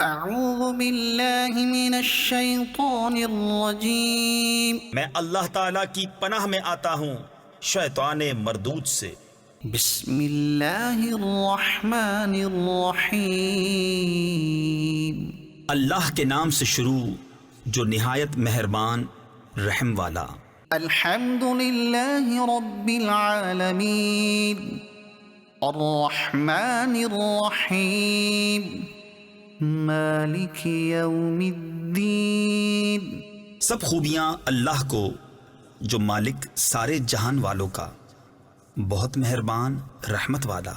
اعوذ باللہ من الشیطان الرجیم میں اللہ تعالیٰ کی پناہ میں آتا ہوں شیطان مردود سے۔ بسم اللہ الرحمن الرحیم اللہ کے نام سے شروع جو نہایت مہربان رحم والا۔ الحمد للہ رب العالمین الرحمن الرحیم مالک یوم الدین۔ سب خوبیاں اللہ کو جو مالک سارے جہان والوں کا، بہت مہربان رحمت والا،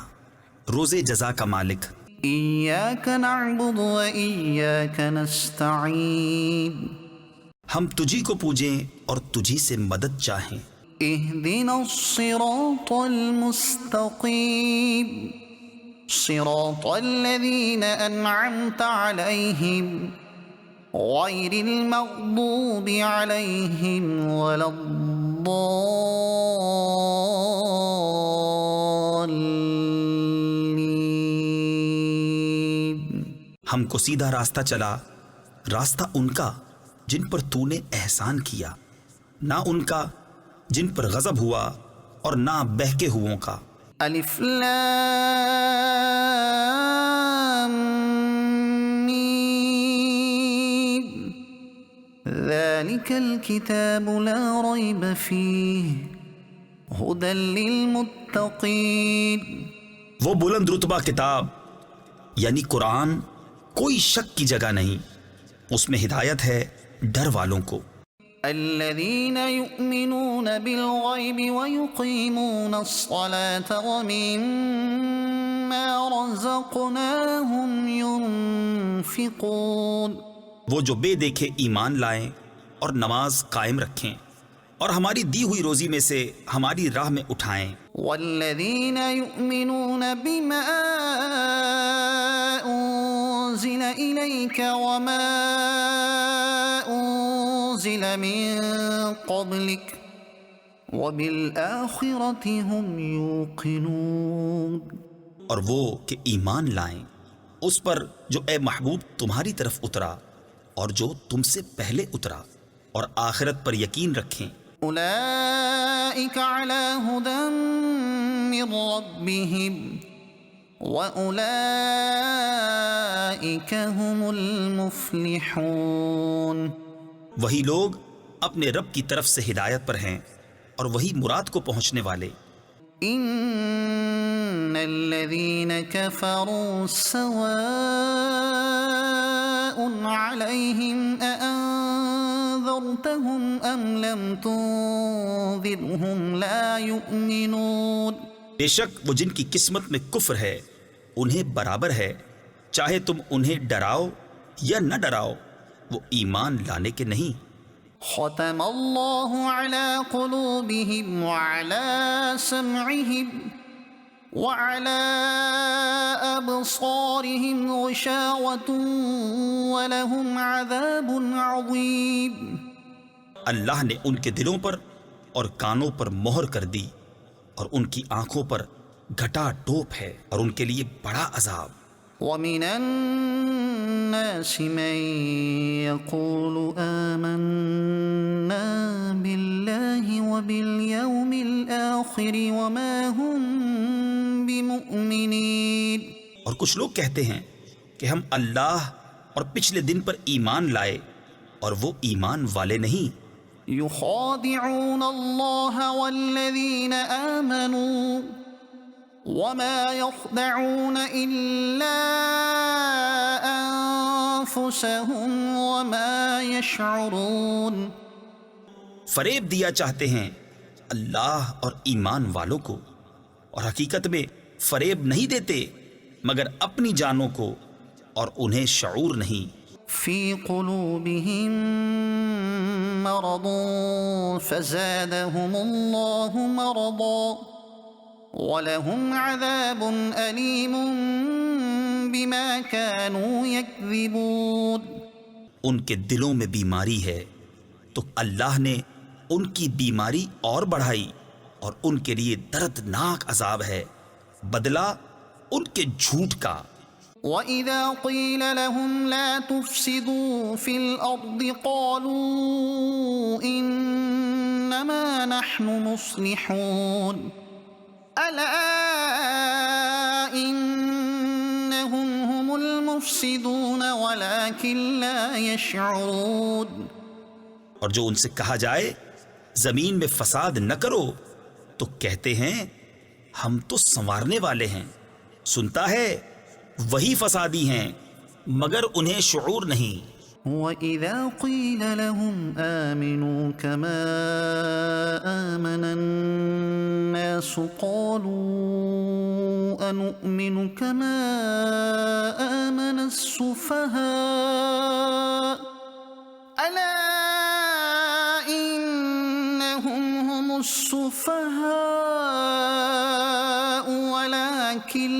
روز جزا کا مالک۔ ایاک نعبد و ایاک نستعین ہم تجھی کو پوجیں اور تجھی سے مدد چاہیں۔ اہدنا الصراط المستقیم صراط الذین انعمت علیہم غیر المغضوب علیہم ولا الضالین۔ ہم کو سیدھا راستہ چلا، راستہ ان کا جن پر تو نے احسان کیا، نہ ان کا جن پر غضب ہوا اور نہ بہکے ہووں کا۔ الف لام میم ذلك الكتاب لا ريب فيه هدى للمتقين۔ وہ بلند رتبہ کتاب یعنی قرآن کوئی شک کی جگہ نہیں، اس میں ہدایت ہے ڈر والوں کو۔ الذين يؤمنون بالغيب ويقيمون الصلاة ومما رزقناهم ينفقون۔ وہ جو بے دیکھے ایمان لائیں اور نماز قائم رکھیں اور ہماری دی ہوئی روزی میں سے ہماری راہ میں اٹھائیں۔ والذين يؤمنون بما أنزل إليك وما أنزل من قبلك وبالآخرة هم يوقنون۔ اور وہ کہ ایمان لائیں اس پر جو اے محبوب تمہاری طرف اترا اور جو تم سے پہلے اترا، اور آخرت پر یقین رکھیں۔ أولئك على هدى من ربهم وأولئك هم المفلحون۔ وہی لوگ اپنے رب کی طرف سے ہدایت پر ہیں اور وہی مراد کو پہنچنے والے۔ ان الذين كفروا سواء عليهم أأنذرتهم أم لم تنذرهم لا يؤمنون۔ بے شک وہ جن کی قسمت میں کفر ہے انہیں برابر ہے، چاہے تم انہیں ڈراؤ یا نہ ڈراؤ، وہ ایمان لانے کے نہیں۔ ختم اللہ علی قلوبہم وعلی سمعہم وعلی ابصارہم غشاوۃ ولہم عذاب عظیم۔ اللہ نے ان کے دلوں پر اور کانوں پر مہر کر دی اور ان کی آنکھوں پر گھٹا ٹوپ ہے اور ان کے لیے بڑا عذاب۔ وَمِنَ النَّاسِ مَن يَقُولُ آمَنَّا بِاللَّهِ وَبِالْيَوْمِ الْآخِرِ وَمَا هُمْ بِمُؤْمِنِينَ۔ اور کچھ لوگ کہتے ہیں کہ ہم اللہ اور پچھلے دن پر ایمان لائے، اور وہ ایمان والے نہیں۔ يخادعون اللہ والذین آمنوا وما يخدعون إلا أنفسهم وما يشعرون۔ فریب دیا چاہتے ہیں اللہ اور ایمان والوں کو، اور حقیقت میں فریب نہیں دیتے مگر اپنی جانوں کو، اور انہیں شعور نہیں۔ فی قلوبهم مرض فزادهم اللہ مرضا وَلَهُمْ عَذَابٌ أَلِيمٌ بِمَا كَانُوا يَكْذِبُونَ۔ ان کے دلوں میں بیماری ہے تو اللہ نے ان کی بیماری اور بڑھائی، اور ان کے لیے دردناک عذاب ہے، بدلہ ان کے جھوٹ کا۔ وَإِذَا قِيلَ لَهُمْ لَا تُفْسِدُوا فِي الْأَرْضِ قَالُوا إِنَّمَا نَحْنُ مُصْلِحُونَ أَلَا إِنَّهُمْ هُمُ الْمُفْسِدُونَ وَلَكِنْ لَا يَشْعُرُونَ۔ اور جو ان سے کہا جائے زمین میں فساد نہ کرو تو کہتے ہیں ہم تو سنوارنے والے ہیں، سنتا ہے وہی فسادی ہیں مگر انہیں شعور نہیں۔ وَإِذَا قِيلَ لَهُمْ آمِنُوا كَمَا آمَنَ النَّاسُ قَالُوا أَنُؤْمِنُ كَمَا آمَنَ السُّفَهَاءُ أَلَا إِنَّهُمْ هُمُ السُّفَهَاءُ وَلَكِنْ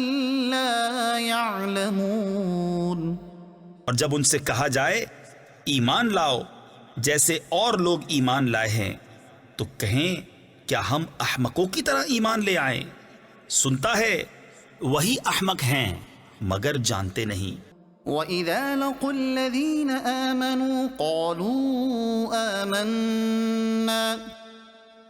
لَا يَعْلَمُونَ۔ اور جب ان سے کہا جائے ایمان لاؤ جیسے اور لوگ ایمان لائے ہیں تو کہیں کیا ہم احمقوں کی طرح ایمان لے آئیں؟ سنتا ہے وہی احمق ہیں مگر جانتے نہیں۔ وَإِذَا لَقُوا الَّذِينَ آمَنُوا قَالُوا آمَنَّا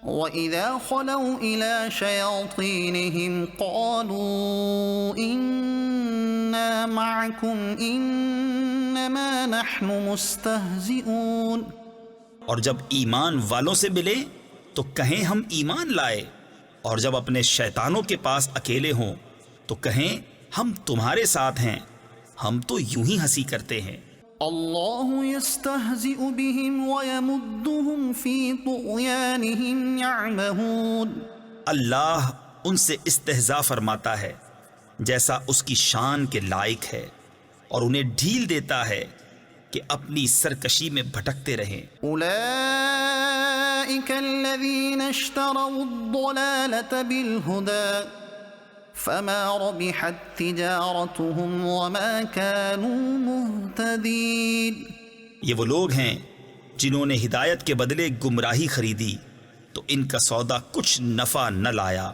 وَإِذَا خَلَوْا إِلَى شَيَاطِينِهِمْ قَالُوا إِنَّا مَعَكُمْ إِنَّمَا نَحْنُ مُسْتَهْزِئُونَ۔ اور جب ایمان والوں سے ملے تو کہیں ہم ایمان لائے، اور جب اپنے شیطانوں کے پاس اکیلے ہوں تو کہیں ہم تمہارے ساتھ ہیں، ہم تو یوں ہی ہنسی کرتے ہیں۔ اللہ یستہزئ بہم ویمدہم فی طغیانہم یعمہون۔ اللہ ان سے استہزاء فرماتا ہے جیسا اس کی شان کے لائق ہے، اور انہیں ڈھیل دیتا ہے کہ اپنی سرکشی میں بھٹکتے رہیں۔ اولئک الذین اشتروا الضلالة بالہدى فما ربحت تجارتهم وما كانوا مهتدین۔ یہ وہ لوگ ہیں جنہوں نے ہدایت کے بدلے گمراہی خریدی تو ان کا سودا کچھ نفع نہ لایا،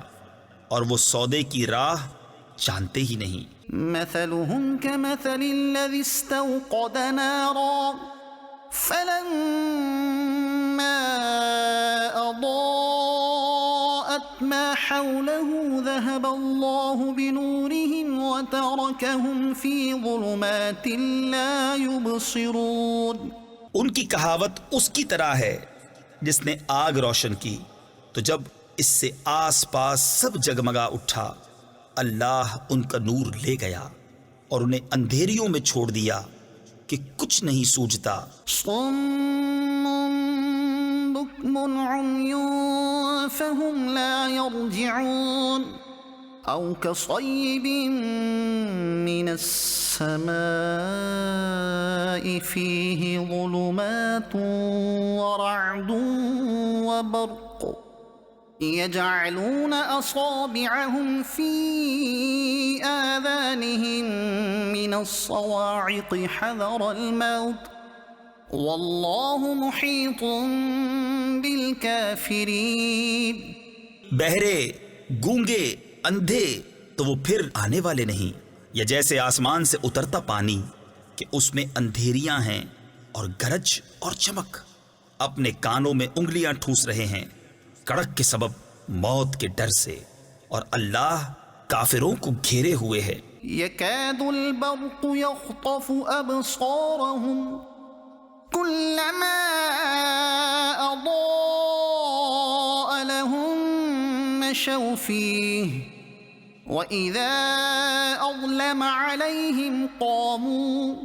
اور وہ سودے کی راہ جانتے ہی نہیں۔ مثلهم كمثل الذي استوقد نارا فلما أضاءت ما حوله ذهب الله بنورهم وتركهم في ظلمات لا يبصرون۔ ان کی کہاوت اس کی طرح ہے جس نے آگ روشن کی تو جب اس سے آس پاس سب جگمگا اٹھا، اللہ ان کا نور لے گیا اور انہیں اندھیریوں میں چھوڑ دیا کہ کچھ نہیں سوجھتا۔ صم بكم عمي فهم لا يرجعون أو كصيب من السماء فيه ظلمات ورعد وبرق يجعلون أصابعهم في آذانهم من الصواعق حذر الموت والله محيط بالكافرين۔ بہرے، گونگے، اندھے تو وہ پھر آنے والے نہیں، یا جیسے آسمان سے اترتا پانی کہ اس میں اندھیریاں ہیں اور گرج اور چمک، اپنے کانوں میں انگلیاں ٹھوس رہے ہیں کڑک کے سبب موت کے ڈر سے، اور اللہ کافروں کو گھیرے ہوئے ہے۔ يكاد البرق يخطف أبصارهم كلما أضاء لهم مشوا فيه وإذا أظلم عليهم قاموا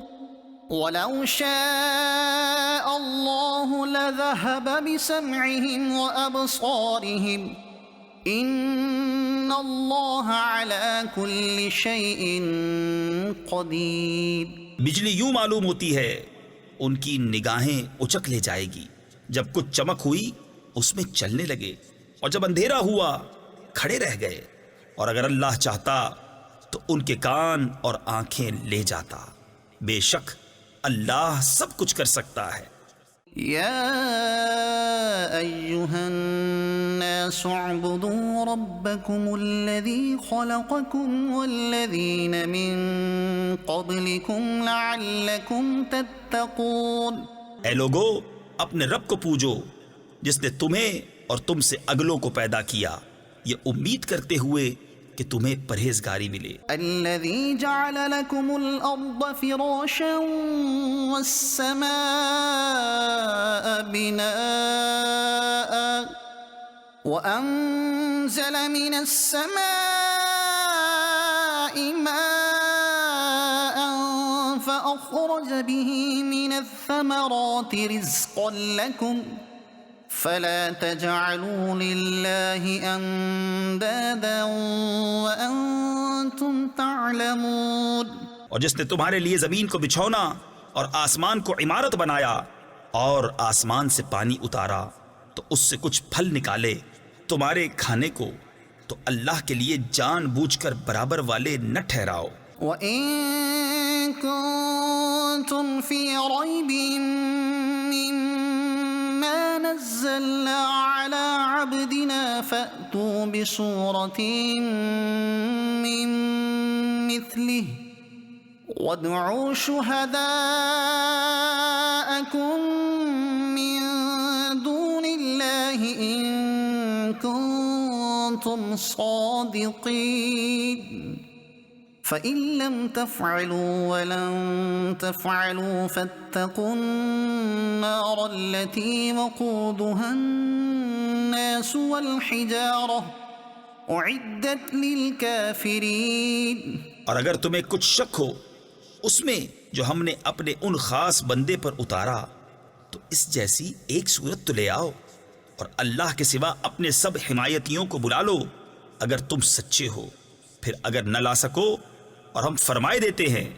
ولو شاء الله لذهب بسمعهم وأبصارهم إن الله على كل شيء قدير۔ بجلی یوں معلوم ہوتی ہے ان کی نگاہیں اچک لے جائے گی، جب کچھ چمک ہوئی اس میں چلنے لگے، اور جب اندھیرا ہوا کھڑے رہ گئے، اور اگر اللہ چاہتا تو ان کے کان اور آنکھیں لے جاتا، بے شک اللہ سب کچھ کر سکتا ہے۔ يا أيها الناس اعبدوا ربكم الذي خلقكم والذين من قبلكم لعلكم تتقون. اے لوگو، اپنے رب کو پوجو جس نے تمہیں اور تم سے اگلوں کو پیدا کیا، یہ امید کرتے ہوئے کہ تمہیں پرہیزگاری ملے. الذي جعل لكم الأرض فراشا والسماء بناء وأنزل من السماء ماء فأخرج به من الثمرات رزقا لكم فلا تجعلوا لله اندادا وانتم تعلمون. اور جس نے تمہارے لیے زمین کو بچھونا اور آسمان کو عمارت بنایا اور آسمان سے پانی اتارا تو اس سے کچھ پھل نکالے تمہارے کھانے کو، تو اللہ کے لیے جان بوجھ کر برابر والے نہ ٹھہراؤ. وَإِن كُنتُمْ فِي رَيْبٍ مِّمَّا نَزَّلْنَا عَلَىٰ عَبْدِنَا فَأْتُوا بِسُورَةٍ مِّن مِّثْلِهِ وَادْعُوا شُهَدَاءَكُم مِّن دُونِ اللَّهِ إِن كُنتُمْ صَادِقِينَ. فَإِن لَّمْ تَفْعَلُوا وَلَن تَفْعَلُوا فَاتَّقُوا النَّارَ الَّتِي وَقُودُهَا النَّاسُ وَالْحِجَارَةُ أُعِدَّتْ لِلْكَافِرِينَ. اور اگر تمہیں کچھ شک ہو اس میں جو ہم نے اپنے ان خاص بندے پر اتارا تو اس جیسی ایک صورت تو لے آؤ، اور اللہ کے سوا اپنے سب حمایتیوں کو بلا لو اگر تم سچے ہو. پھر اگر نہ لا سکو اور ہم فرمائے دیتے ہیں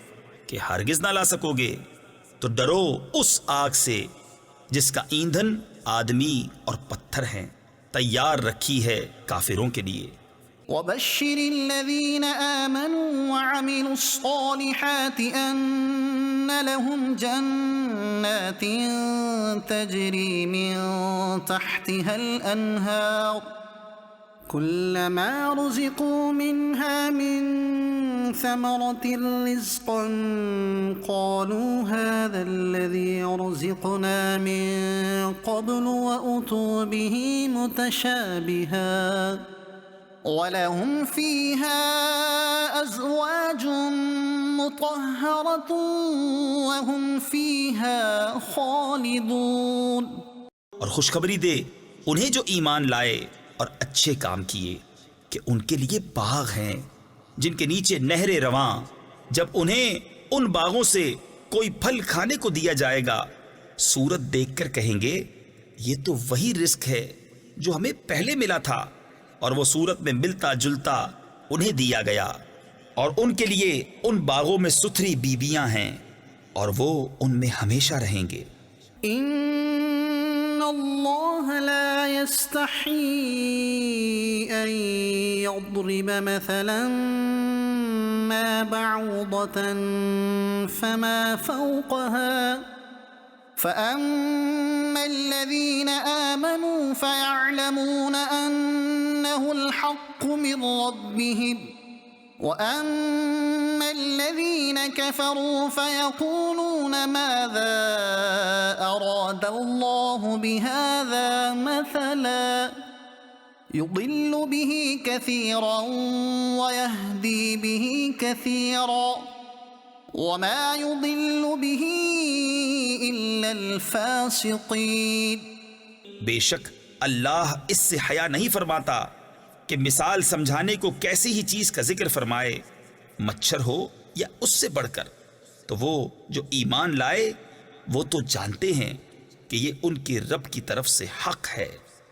کہ ہرگز نہ لا سکو گے تو ڈرو اس آگ سے جس کا ایندھن آدمی اور پتھر ہیں، تیار رکھی ہے کافروں کے لیے. وَبَشِّرِ الَّذِينَ آمَنُوا وَعَمِلُوا الصَّالِحَاتِ أَنَّ لَهُمْ جَنَّاتٍ تَجْرِي مِن تَحْتِهَا الْأَنْهَارُ كُلَّمَا رُزِقُوا مِنْهَا مِن ثَمَرَةٍ رِّزْقًا قَالُوا هَٰذَا الَّذِي رُزِقْنَا مِن قَبْلُ وَأُتُوا بِهِ مُتَشَابِهًا وَلَهُمْ فِيهَا أَزْوَاجٌ مُّطَهَّرَةٌ وَهُمْ فِيهَا خَالِدُونَ. اور خوشخبری دے انہیں جو ایمان لائے اور اچھے کام کیے کہ ان کے لیے باغ ہیں جن کے نیچے نہریں رواں، جب انہیں ان باغوں سے کوئی پھل کھانے کو دیا جائے گا صورت دیکھ کر کہیں گے یہ تو وہی رزق ہے جو ہمیں پہلے ملا تھا، اور وہ صورت میں ملتا جلتا انہیں دیا گیا. اور ان کے لیے ان باغوں میں ستھری بیبیاں ہیں اور وہ ان میں ہمیشہ رہیں گے. ان اللہ لا يستحيي ان يضرب مثلا ما بعوضة فما فوقها فأما الذين آمنوا فيعلمون أنه الحق من ربهم وأما الذين كفروا فيقولون ماذا أراد الله بهذا مثلا يضل به كثيرا ويهدي به كثيرا وما يضل به إلا الفاسقين. بے شک اللہ اس سے حیا نہیں فرماتا کہ مثال سمجھانے کو کیسی ہی چیز کا ذکر فرمائے، مچھر ہو یا اس سے بڑھ کر. تو وہ جو ایمان لائے وہ تو جانتے ہیں کہ یہ ان کے رب کی طرف سے حق ہے.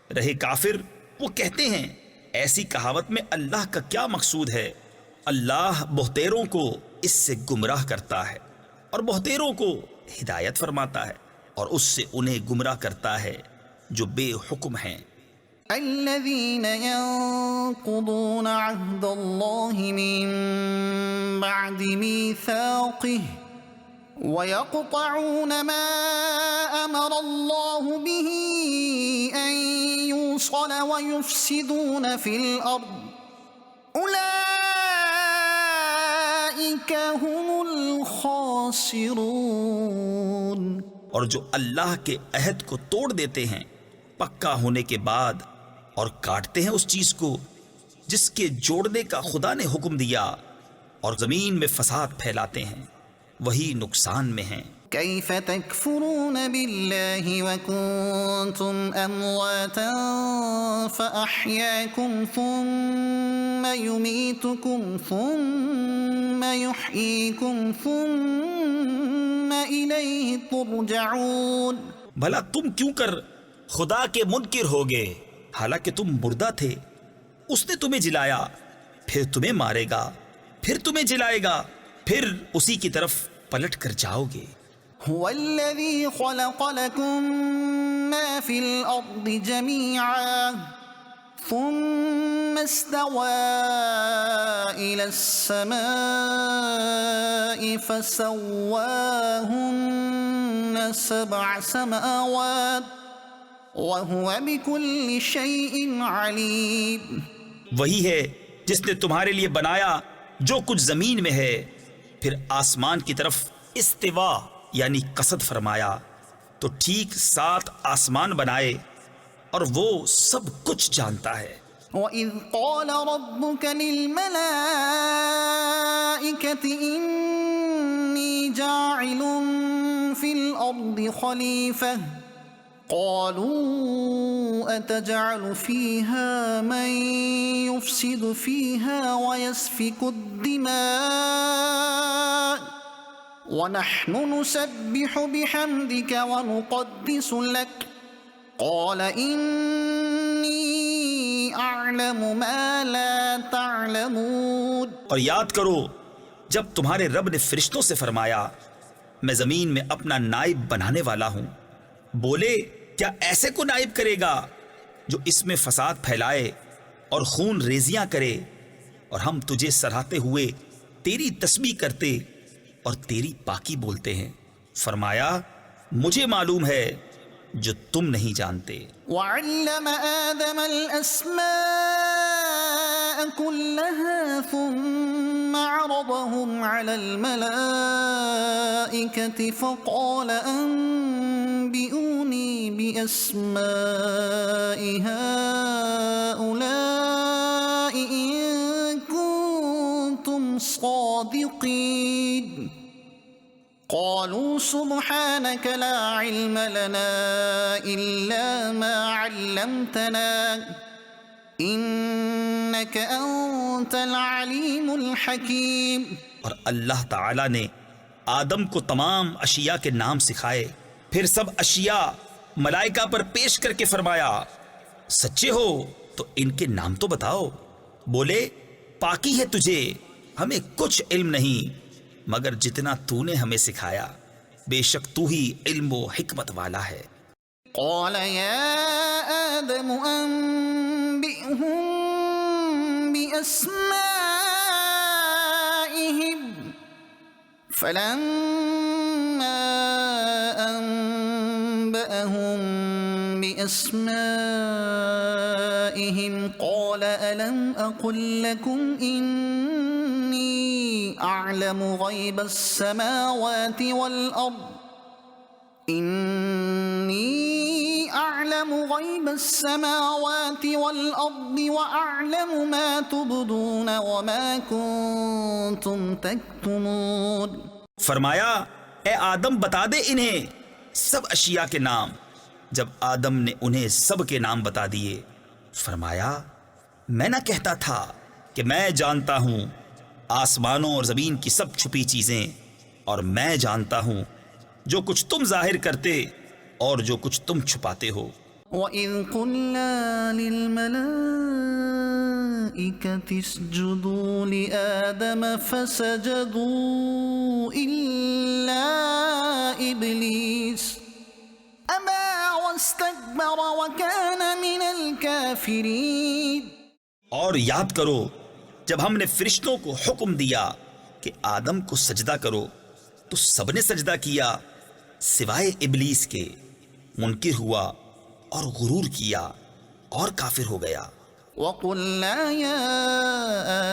رہے کافر وہ کہتے ہیں ایسی کہاوت میں اللہ کا کیا مقصود ہے. اللہ بہتیروں کو اس سے گمراہ کرتا ہے اور بہتیروں کو ہدایت فرماتا ہے، اور اس سے انہیں گمراہ کرتا ہے جو بے حکم ہیں. الذين ينقضون عهد الله من بعد ميثاقه وَيَقْطَعُونَ مَا أَمَرَ اللَّهُ بِهِ أَن يُوصَلَ وَيُفْسِدُونَ فِي الْأَرْضِ أُولَئِكَ هُمُ الْخَاسِرُونَ۔ اور جو اللہ کے عہد کو توڑ دیتے ہیں پکا ہونے کے بعد اور کاٹتے ہیں اس چیز کو جس کے جوڑنے کا خدا نے حکم دیا اور زمین میں فساد پھیلاتے ہیں، وہی نقصان میں ہیں۔ كيف تكفرون بالله وكنتم أمواتا فأحياكم ثم يميتكم ثم يحييكم ثم إليه ترجعون۔ بھلا تم کیوں کر خدا کے منکر ہوگے حالانکہ تم مردہ تھے؟ اس نے تمہیں جلایا، پھر تمہیں مارے گا، پھر تمہیں جلائے گا، پھر اسی کی طرف پلٹ کر جاؤ گے۔ هو الذي خلق لكم ما في الأرض جميعا ثم استوى إلى السماء فسواهن 7 سماوات وهو بكل شيء عليم۔ وہی ہے جس نے تمہارے لیے بنایا جو کچھ زمین میں ہے، پھر آسمان کی طرف استوا یعنی قصد فرمایا تو ٹھیک 7 آسمان بنائے اور وہ سب کچھ جانتا ہے۔ وَإِذْ قَالَ رَبُّكَ لِلْمَلَائِكَةِ إِنِّي جَاعِلٌ فِي الْأَرْضِ خَلِيفَةً قَالُوا أَتَجْعَلُ فِيهَا مَن يُفْسِدُ فِيهَا وَيَسْفِكُ الدِّمَاءَ وَنَحْنُ نُسَبِّحُ بِحَمْدِكَ وَنُقَدِّسُ لَكَ قَالَ إِنِّي أَعْلَمُ مَا لَا تَعْلَمُونَ۔ اور یاد کرو جب تمہارے رب نے فرشتوں سے فرمایا میں زمین میں اپنا نائب بنانے والا ہوں، بولے کیا ایسے کو نائب کرے گا جو اس میں فساد پھیلائے اور خون ریزیاں کرے، اور ہم تجھے سراہتے ہوئے تیری تسبیح کرتے اور تیری پاکی بولتے ہیں۔ فرمایا مجھے معلوم ہے جو تم نہیں جانتے۔ وَعَلَّمَ آدَمَ الْأَسْمَاءَ كُلَّهَا ثُمَّ عَرَضَهُمْ عَلَى الْمَلَائِكَةِ فَقَالَ أَنبِئُونِي بِأَسْمَاءِ هَؤُلَاءِ إِن كُنتُمْ صَادِقِينَ۔ قالوا سبحانك لا علم لنا إلا ما علمتنا إنك أنت العليم الحكيم۔ اور اللہ تعالی نے آدم کو تمام اشیاء کے نام سکھائے، پھر سب اشیاء ملائکہ پر پیش کر کے فرمایا سچے ہو تو ان کے نام تو بتاؤ۔ بولے پاکی ہے تجھے، ہمیں کچھ علم نہیں مگر جتنا تو نے ہمیں سکھایا، بے شک تو ہی علم و حکمت والا ہے۔ قال يا آدم أنبئهم بأسمائهم فلما أنبأهم بأسمائهم قال ألم أقل لكم إني أعلم غيب السماوات والأرض إني أعلم غيب السماوات والأرض وأعلم ما تبدون وما كنتم تكتمون۔ فرمایا اے آدم بتا دے انہیں سب اشیاء کے نام۔ جب آدم نے انہیں سب کے نام بتا دیے فرمایا میں نہ کہتا تھا کہ میں جانتا ہوں آسمانوں اور زمین کی سب چھپی چیزیں، اور میں جانتا ہوں جو کچھ تم ظاہر کرتے اور جو کچھ تم چھپاتے ہو۔ وَإِذْ قُلْنَا لِلْمَلَائِكَةِ اسْجُدُوا لِآدَمَ فَسَجَدُوا إِلَّا إِبْلِيسَ أَبَى وَاسْتَكْبَرَ وَكَانَ مِنَ الْكَافِرِينَ۔ اور یاد کرو جب ہم نے فرشتوں کو حکم دیا کہ آدم کو سجدہ کرو تو سب نے سجدہ کیا سوائے ابلیس کے، منکر ہوا اور غرور کیا اور کافر ہو گیا۔ وَقُلْنَا يَا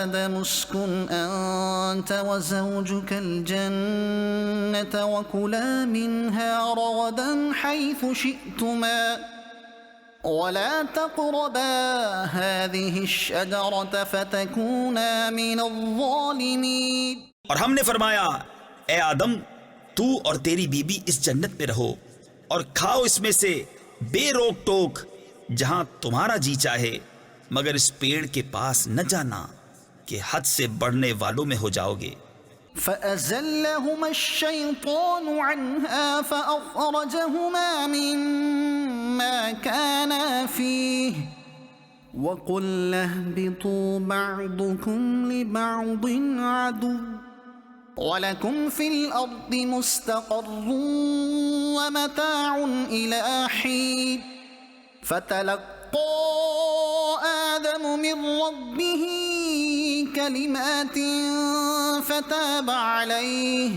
آدَمُ اسْكُنْ أَنْتَ وَزَوْجُكَ الْجَنَّةَ وَكُلَا مِنْهَا رَغَدًا حَيْثُ شِئْتُمَا وَلَا تَقْرَبَا هَذِهِ الشَّجَرَةَ فَتَكُونَا مِنَ الظَّالِمِينَ۔ اور ہم نے فرمایا اے آدم تو اور تیری بیوی اس جنت میں رہو اور کھاؤ اس میں سے بے روک ٹوک جہاں تمہارا جی چاہے، مگر اس پیڑ کے پاس نہ جانا کہ حد سے بڑھنے والوں میں ہو جاؤ گے۔ فَأَزَلَّهُمَا الشَّيْطَانُ عَنْهَا فَأَخْرَجَهُمَا مِمَّا كَانَا فِيهِ وَقُلْنَا اهْبِطُوا بَعْضُكُمْ لِبَعْضٍ عَدُوٌّ وَلَكُمْ فِي الْأَرْضِ مُسْتَقَرٌّ وَمَتَاعٌ إِلَىٰ حِينٍ فَتَلَقَّىٰ آدَمُ مِن رَّبِّهِ كَلِمَاتٍ فَتَابَ عَلَيْهِ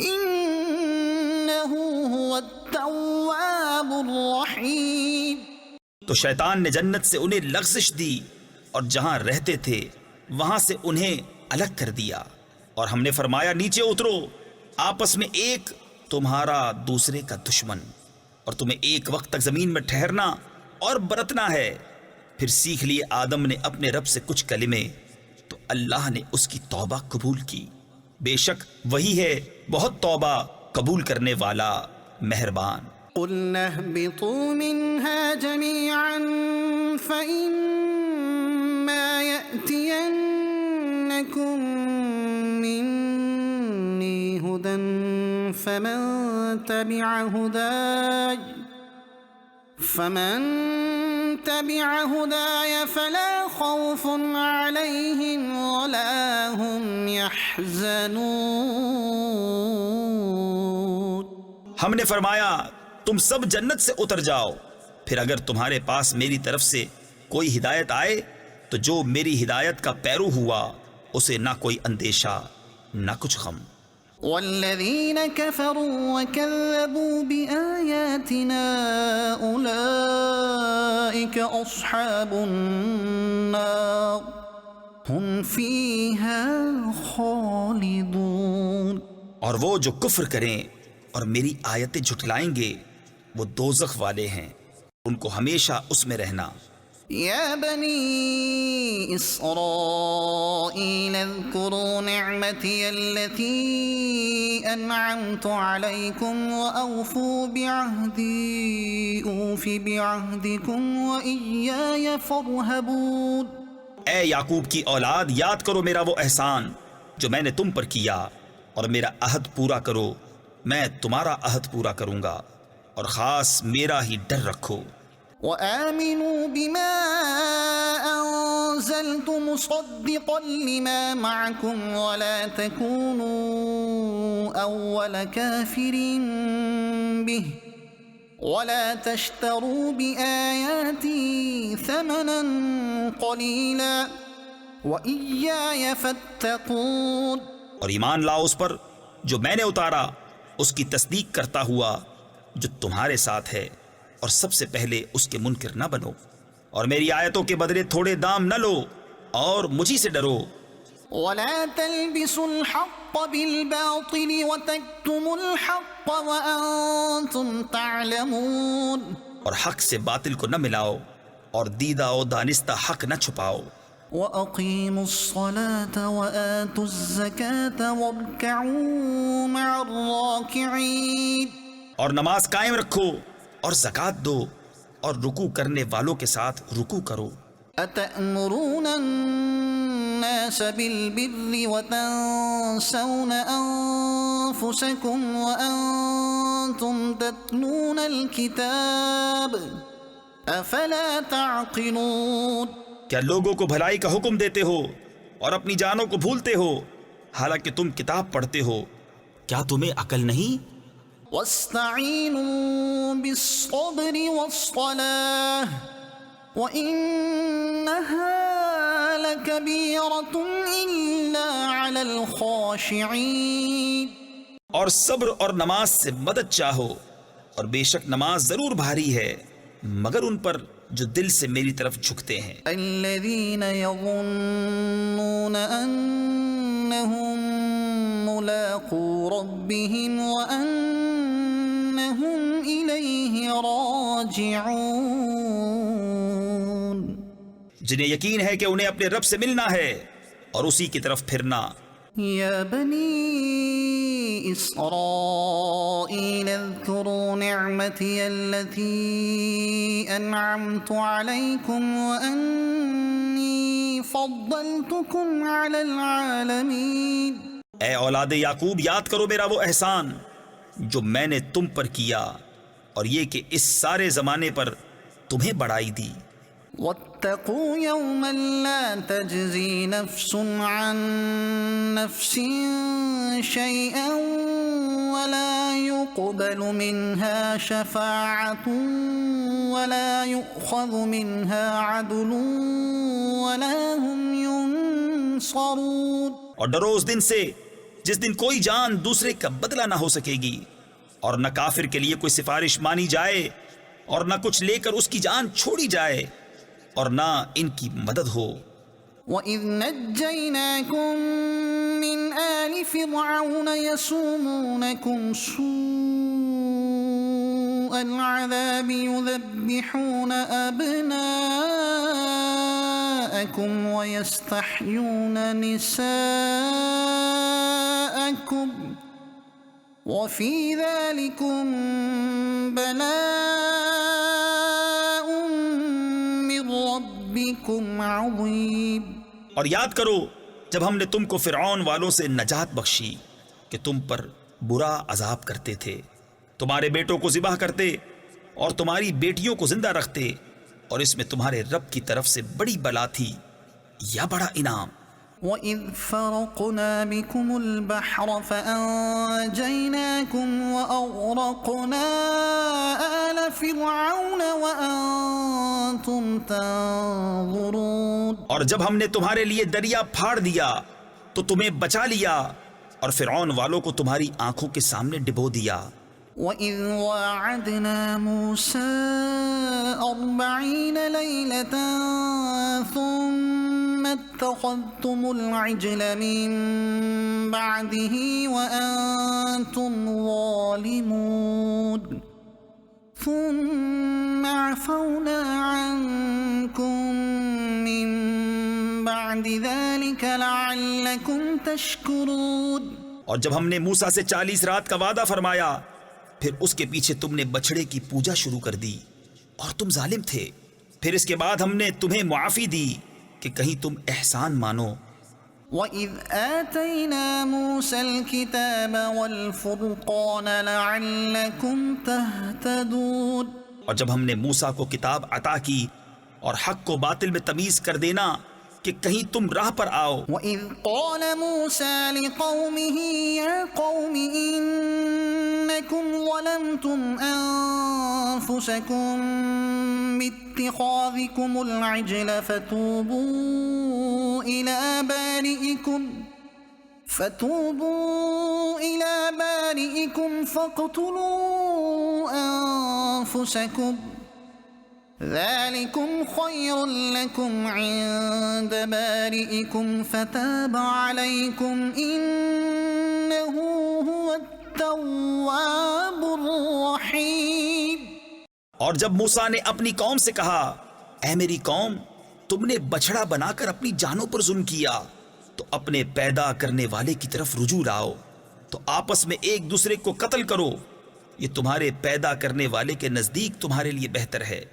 إِنَّهُ هُوَ التَّوَّابُ الرَّحِيمُ۔ تو شیطان نے جنت سے انہیں لغزش دی اور جہاں رہتے تھے وہاں سے انہیں الگ کر دیا، اور ہم نے فرمایا نیچے اترو، آپس میں ایک تمہارا دوسرے کا دشمن، اور تمہیں ایک وقت تک زمین میں ٹھہرنا اور برتنا ہے۔ پھر سیکھ لیے آدم نے اپنے رب سے کچھ کلمے تو اللہ نے اس کی توبہ قبول کی، بے شک وہی ہے بہت توبہ قبول کرنے والا مہربان۔ قُلْنَا اهْبِطُوا مِنْهَا جَمِيعًا فَإِمَّا يَأْتِيَنَّكُم مِّنِّي هُدًى فَمَن تَبِعَ هُدَايَ فَلَا خَوْفٌ عَلَيْهِمْ وَلَا هُمْ يَحْزَنُونَ۔ ہم نے فرمایا تم سب جنت سے اتر جاؤ، پھر اگر تمہارے پاس میری طرف سے کوئی ہدایت آئے تو جو میری ہدایت کا پیرو ہوا اسے نہ کوئی اندیشہ نہ کچھ غم۔ والذین کفروا وکذبوا بآیاتنا اولئک اصحاب النار ہم فیہا خالدون۔ اور وہ جو کفر کریں اور میری آیتیں جھٹلائیں گے وہ دوزخ والے ہیں، ان کو ہمیشہ اس میں رہنا۔ یا بنی اسرائیل اذکروا نعمتی التي انعمت علیکم واوفوا بعہدی اوف بعہدکم وإیای فارہبون۔ اے یعقوب کی اولاد، یاد کرو میرا وہ احسان جو میں نے تم پر کیا، اور میرا عہد پورا کرو، میں تمہارا عہد پورا کروں گا، اور خاص میرا ہی ڈر رکھو۔ وآمنوا بما أنزلت مصدقا لما معكم ولا تكونوا أول كافر به ولا تشتروا بآياتي ثمنا قليلا وإياي فاتقون۔ اور ایمان لاؤ اس پر جو میں نے اتارا، اس کی تصدیق کرتا ہوا جو تمہارے ساتھ ہے، اور سب سے پہلے اس کے منکر نہ بنو، اور میری آیتوں کے بدلے تھوڑے دام نہ لو، اور مجھی سے ڈرو۔ ولا تلبسوا الحق بالباطل وتكتموا الحق وأنتم تعلمون۔ اور حق سے باطل کو نہ ملاؤ اور دیدہ و دانستہ حق نہ چھپاؤ۔ وَأَقِيمُوا الصَّلَاةَ وَآتُوا الزَّكَاةَ وَارْكَعُوا مَعَ الرَّاكِعِينَ۔ اور نماز قائم رکھو اور زکوٰۃ دو اور رکوع کرنے والوں کے ساتھ رکوع کرو۔ أَتَأْمُرُونَ النَّاسَ بِالْبِرِّ وَتَنْسَوْنَ أَنفُسَكُمْ وَأَنْتُمْ تَتْلُونَ الْكِتَابَ أَفَلَا تَعْقِلُونَ۔ کیا لوگوں کو بھلائی کا حکم دیتے ہو اور اپنی جانوں کو بھولتے ہو، حالانکہ تم کتاب پڑھتے ہو؟ کیا تمہیں عقل نہیں؟ وَاسْتَعِینُوا بِالصَّبْرِ وَالصَّلَاةِ وَإِنَّهَا لَكَبِیرَةٌ إِلَّا عَلَى الْخَاشِعِینَ۔ اور صبر اور نماز سے مدد چاہو، اور بے شک نماز ضرور بھاری ہے مگر ان پر جو دل سے میری طرف جھکتے ہیں۔ الذين يظنون أنهم ملاقو ربهم وأنهم إليه راجعون، جنہیں یقین ہے کہ انہیں اپنے رب سے ملنا ہے اور اسی کی طرف پھرنا۔ يا بني إسرائيل اذكروا نعمتي التي أنعمت عليكم وأني فضلتكم على العالمين۔ اے اولاد یعقوب، یاد کرو میرا وہ احسان جو میں نے تم پر کیا، اور یہ کہ اس سارے زمانے پر تمہیں بڑائی دی۔ واتقوا يوما لا تجزي نفس عن نفس شيئا ولا يقبل منها شفاعة ولا يؤخذ منها عدل ولا هم ينصرون۔ اور ڈرو اس دن سے جس دن کوئی جان دوسرے کا بدلہ نہ ہو سکے گی، اور نہ کافر کے لیے کوئی سفارش مانی جائے، اور نہ کچھ لے کر اس کی جان چھوڑی جائے، اور نہ ان کی مدد ہو۔ وَإِذْ نَجَّيْنَاكُمْ مِنْ آلِ فِرْعَوْنَ يَسُومُونَكُمْ سُوءَ الْعَذَابِ يُذَبِّحُونَ أَبْنَاءَكُمْ وَيَسْتَحْيُونَ نِسَاءَكُمْ وَفِي ذَلِكُمْ بَلَاءٌ مِّن رَبِّكُمْ عَظِيمٌ۔ اور یاد کرو جب ہم نے تم کو فرعون والوں سے نجات بخشی کہ تم پر برا عذاب کرتے تھے، تمہارے بیٹوں کو ذبح کرتے اور تمہاری بیٹیوں کو زندہ رکھتے، اور اس میں تمہارے رب کی طرف سے بڑی بلا تھی یا بڑا انعام۔ وَإِذْ فَرَقْنَا بِكُمُ الْبَحْرَ فَأَنْجَيْنَاكُمْ وَأَغْرَقْنَا آلَ فِرْعَوْنَ وَأَنْتُمْ تَنْظُرُونَ۔ اور جب ہم نے تمہارے لیے دریا پھاڑ دیا تو تمہیں بچا لیا، اور فرعون والوں کو تمہاری آنکھوں کے سامنے ڈبو دیا۔ وَإِذْ وَاعَدْنَا مُوسَىٰ 40 لَيْلَةً ثُمَّ اتَّخَذْتُمُ الْعِجْلَ مِن بَعْدِهِ وَأَنْتُمْ ظَالِمُونَ ثُمَّ عَفَوْنَا عَنْكُمْ مِن بَعْدِ ذَلِكَ لَعَلَّكُمْ تَشْكُرُونَ۔ اور جب ہم نے موسیٰ سے 40 رات کا وعدہ فرمایا، پھر اس کے پیچھے تم نے بچھڑے کی پوجا شروع کر دی اور تم ظالم تھے، پھر اس کے بعد ہم نے تمہیں معافی دی کہ کہیں تم احسان مانو۔ وَإِذْ آتَيْنَا مُوسَى الْكِتَابَ وَالْفُرْقَانَ لَعَلَّكُمْ تَهْتَدُونَ۔ اور جب ہم نے موسیٰ کو کتاب عطا کی اور حق کو باطل میں تمیز کر دینا کہ کہیں تم راہ پر آؤ۔ وَإِذْ قَالَ مُوسَى لِقَوْمِهِ يَا قَوْمِ إِنَّكُمْ ظَلَمْتُمْ أَنفُسَكُمْ بِاتِّخَاذِكُمُ الْعِجْلَ فَتُوبُوا إِلَى بَارِئِكُمْ فَاقْتُلُوا أَنفُسَكُمْ ذَلِكُمْ خَيْرٌ لَكُمْ عِندَ بَارِئِكُمْ فَتَابَ عَلَيْكُمْ إِنَّهُ هُوَ التَّوَّابُ الرَّحِيمُ۔ اور جب موسیٰ نے اپنی قوم سے کہا، اے میری قوم، تم نے بچھڑا بنا کر اپنی جانوں پر ظلم کیا، تو اپنے پیدا کرنے والے کی طرف رجوع لاؤ، تو آپس میں ایک دوسرے کو قتل کرو، یہ تمہارے پیدا کرنے والے کے نزدیک تمہارے لیے بہتر ہے،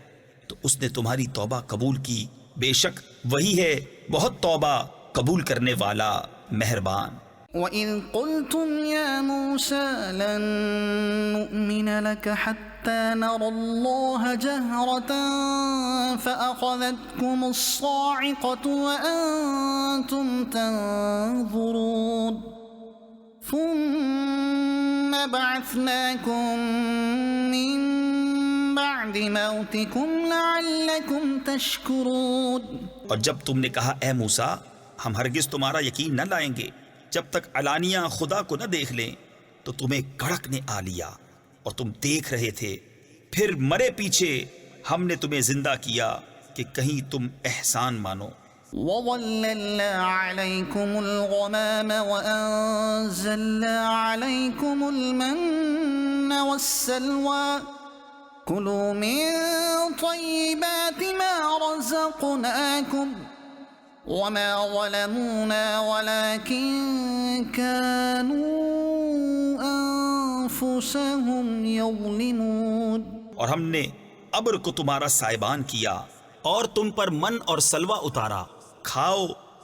تو اس نے تمہاری توبہ قبول کی، بے شک وہی ہے بہت توبہ قبول کرنے والا مہربان۔ وَإِذْ قُلْتُمْ يَا مُوسَى لَن نُّؤْمِنَ لَكَ حَتَّى نَرَى اللَّهَ جَهْرَةً فَأَخَذَتْكُمُ الصَّاعِقَةُ وَأَنْتُمْ تَنْظُرُونَ ثُمَّ بَعَثْنَاكُمْ مِنْ بَعْدِ مَوْتِكُمْ لَعَلَّكُمْ تَشْكُرُونَ۔ اور جب تم نے کہا، اے موسیٰ، ہم ہرگز تمہارا یقین نہ لائیں گے جب تک علانیہ خدا کو نہ دیکھ لیں، تو تمہیں کڑک نے آ لیا اور تم دیکھ رہے تھے، پھر مرے پیچھے ہم نے تمہیں زندہ کیا کہ کہیں تم احسان مانو۔ وَظَلَّلْنَا عَلَيْكُمُ الْغَمَامَ وَأَنزَلْنَا عَلَيْكُمُ الْمَنَّ وَالسَّلْوَىٰ كُلُوا مِن طَيِّبَاتِ مَا رَزَقْنَاكُمْ وَمَا ظَلَمُونَا وَلَٰكِن كَانُوا أَنفُسَهُمْ يَظْلِمُونَ۔ اور ہم نے ابر کو تمہارا سائبان کیا اور تم پر من اور سلوہ اتارا، کھاؤ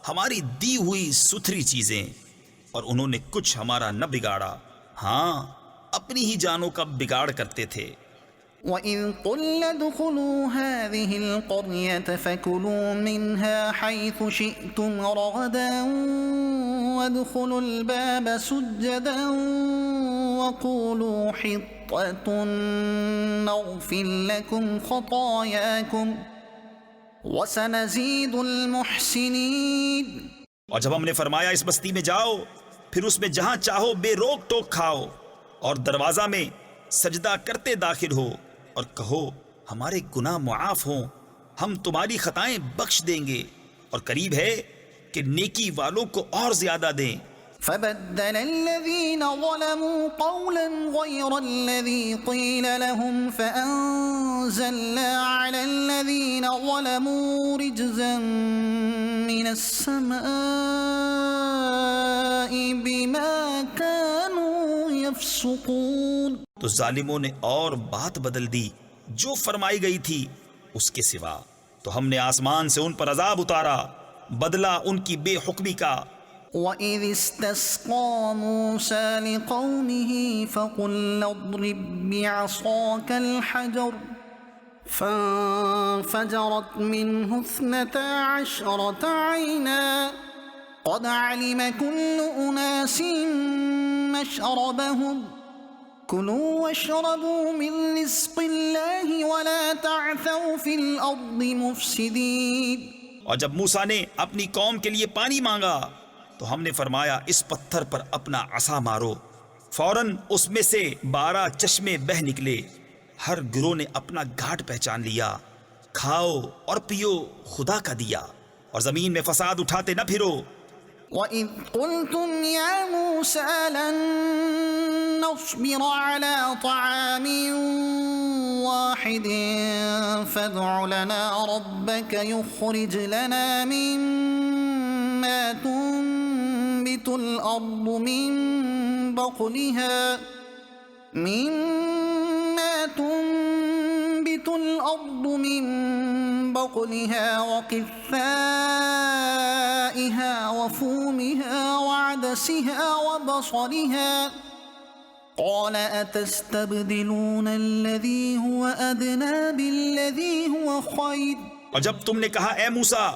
ہماری دی ہوئی ستھری چیزیں، اور انہوں نے کچھ ہمارا نہ بگاڑا، ہاں اپنی ہی جانوں کا بگاڑ کرتے تھے۔ وَإِذْ قُلْنَا ادْخُلُوا هَٰذِهِ الْقَرْيَةَ فَكُلُوا مِنْهَا حَيْثُ شِئْتُمْ رَغَدًا وَادْخُلُوا الْبَابَ سُجَّدًا وَقُولُوا حِطَّةٌ نَغْفِرْ لَكُمْ خَطَايَاكُمْ وَسَنَزِيدُ الْمُحْسِنِينَ۔ اور جب ہم نے فرمایا اس بستی میں جاؤ، پھر اس میں جہاں چاہو بے روک ٹوک کھاؤ، اور دروازہ میں سجدہ کرتے داخل ہو، اور کہو ہمارے گناہ معاف ہوں، ہم تمہاری خطائیں بخش دیں گے، اور قریب ہے کہ نیکی والوں کو اور زیادہ دیں۔ فَبَدَّلَ الَّذِينَ ظَلَمُوا قَوْلًا غَيْرَ الَّذِي قِيلَ لَهُمْ فَأَنزَلْنَا عَلَى الَّذِينَ ظَلَمُوا رِجْزًا مِّنَ السَّمَاءِ بِمَا كَانُوا يَفْسُقُونَ۔ تو ظالموں نے اور بات بدل دی جو فرمائی گئی تھی اس کے سوا، تو ہم نے آسمان سے ان پر عذاب اتارا بدلہ ان کی بے حکمی کا۔ وَإِذِ اسْتَسْقَىٰ مُوسَىٰ لِقَوْمِهِ فَقُلْنَا اضْرِب بِّعَصَاكَ الْحَجَرَ فَانفَجَرَتْ مِنْهُ 12 عَيْنًا قَدْ عَلِمَ كُلُّ أُنَاسٍ مَّشْرَبَهُمْ كُلُوا وَاشْرَبُوا مِن رِّزْقِ اللَّهِ وَلَا تَعْثَوْا فِي الْأَرْضِ مُفْسِدِينَ۔ اور جب موسیٰ نے اپنی قوم کے لیے پانی مانگا تو ہم نے فرمایا اس پتھر پر اپنا عصا مارو، فوراً اس میں سے 12 چشمے بہہ نکلے، ہر گروہ نے اپنا گھاٹ پہچان لیا، کھاؤ اور پیو خدا کا دیا، اور زمین میں فساد اٹھاتے نہ پھرو۔ وَإِذْ قُلْتُمْ يَا مُوسَىٰ لَن نَّصْبِرَ عَلَىٰ طَعَامٍ وَاحِدٍ فَادْعُ لَنَا رَبَّكَ يُخْرِجْ لَنَا مِمَّا تُنبِتُ الْأَرْضُ مِن بَقْلِهَا وَقِثَّائِهَا وَفُومِهَا وَعَدَسِهَا وَبَصَلِهَا قَالَ أَتَسْتَبْدِلُونَ الَّذِي هُوَ أَدْنَىٰ بِالَّذِي هُوَ خَيْرٌ۔ اور جب تم نے کہا اے موسیٰ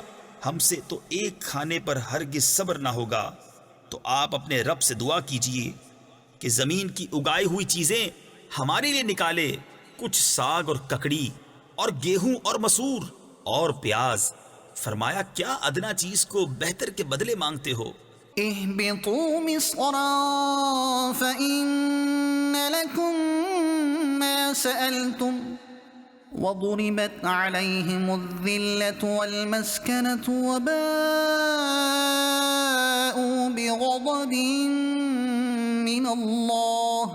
ہم سے تو ایک کھانے پر ہرگز صبر نہ ہوگا، تو آپ اپنے رب سے دعا کیجئے کہ زمین کی اگائی ہوئی چیزیں ہمارے لیے نکالے، کچھ ساگ اور ککڑی اور گیہوں اور مسور اور پیاز۔ فرمایا کیا ادنا چیز کو بہتر کے بدلے مانگتے ہو؟ اهبطوا مصرا فإن لكم ما سألتم وضربت عليهم الذلة والمسكنة وباءوا بغضب من الله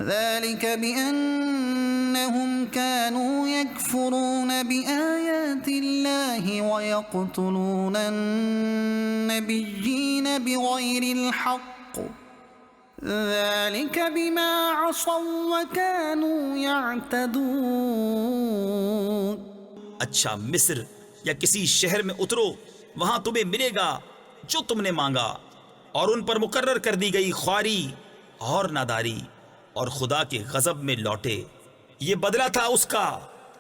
ذلك بأنهم كانوا يكفرون بآيات الله ويقتلون النبيين بغير الحق ذلك بما عصوا وكانوا يعتدون۔ اچھا مصر یا کسی شہر میں اترو، وہاں تمہیں ملے گا جو تم نے مانگا، اور ان پر مقرر کر دی گئی خواری اور ناداری، اور خدا کے غضب میں لوٹے۔ یہ بدلہ تھا اس کا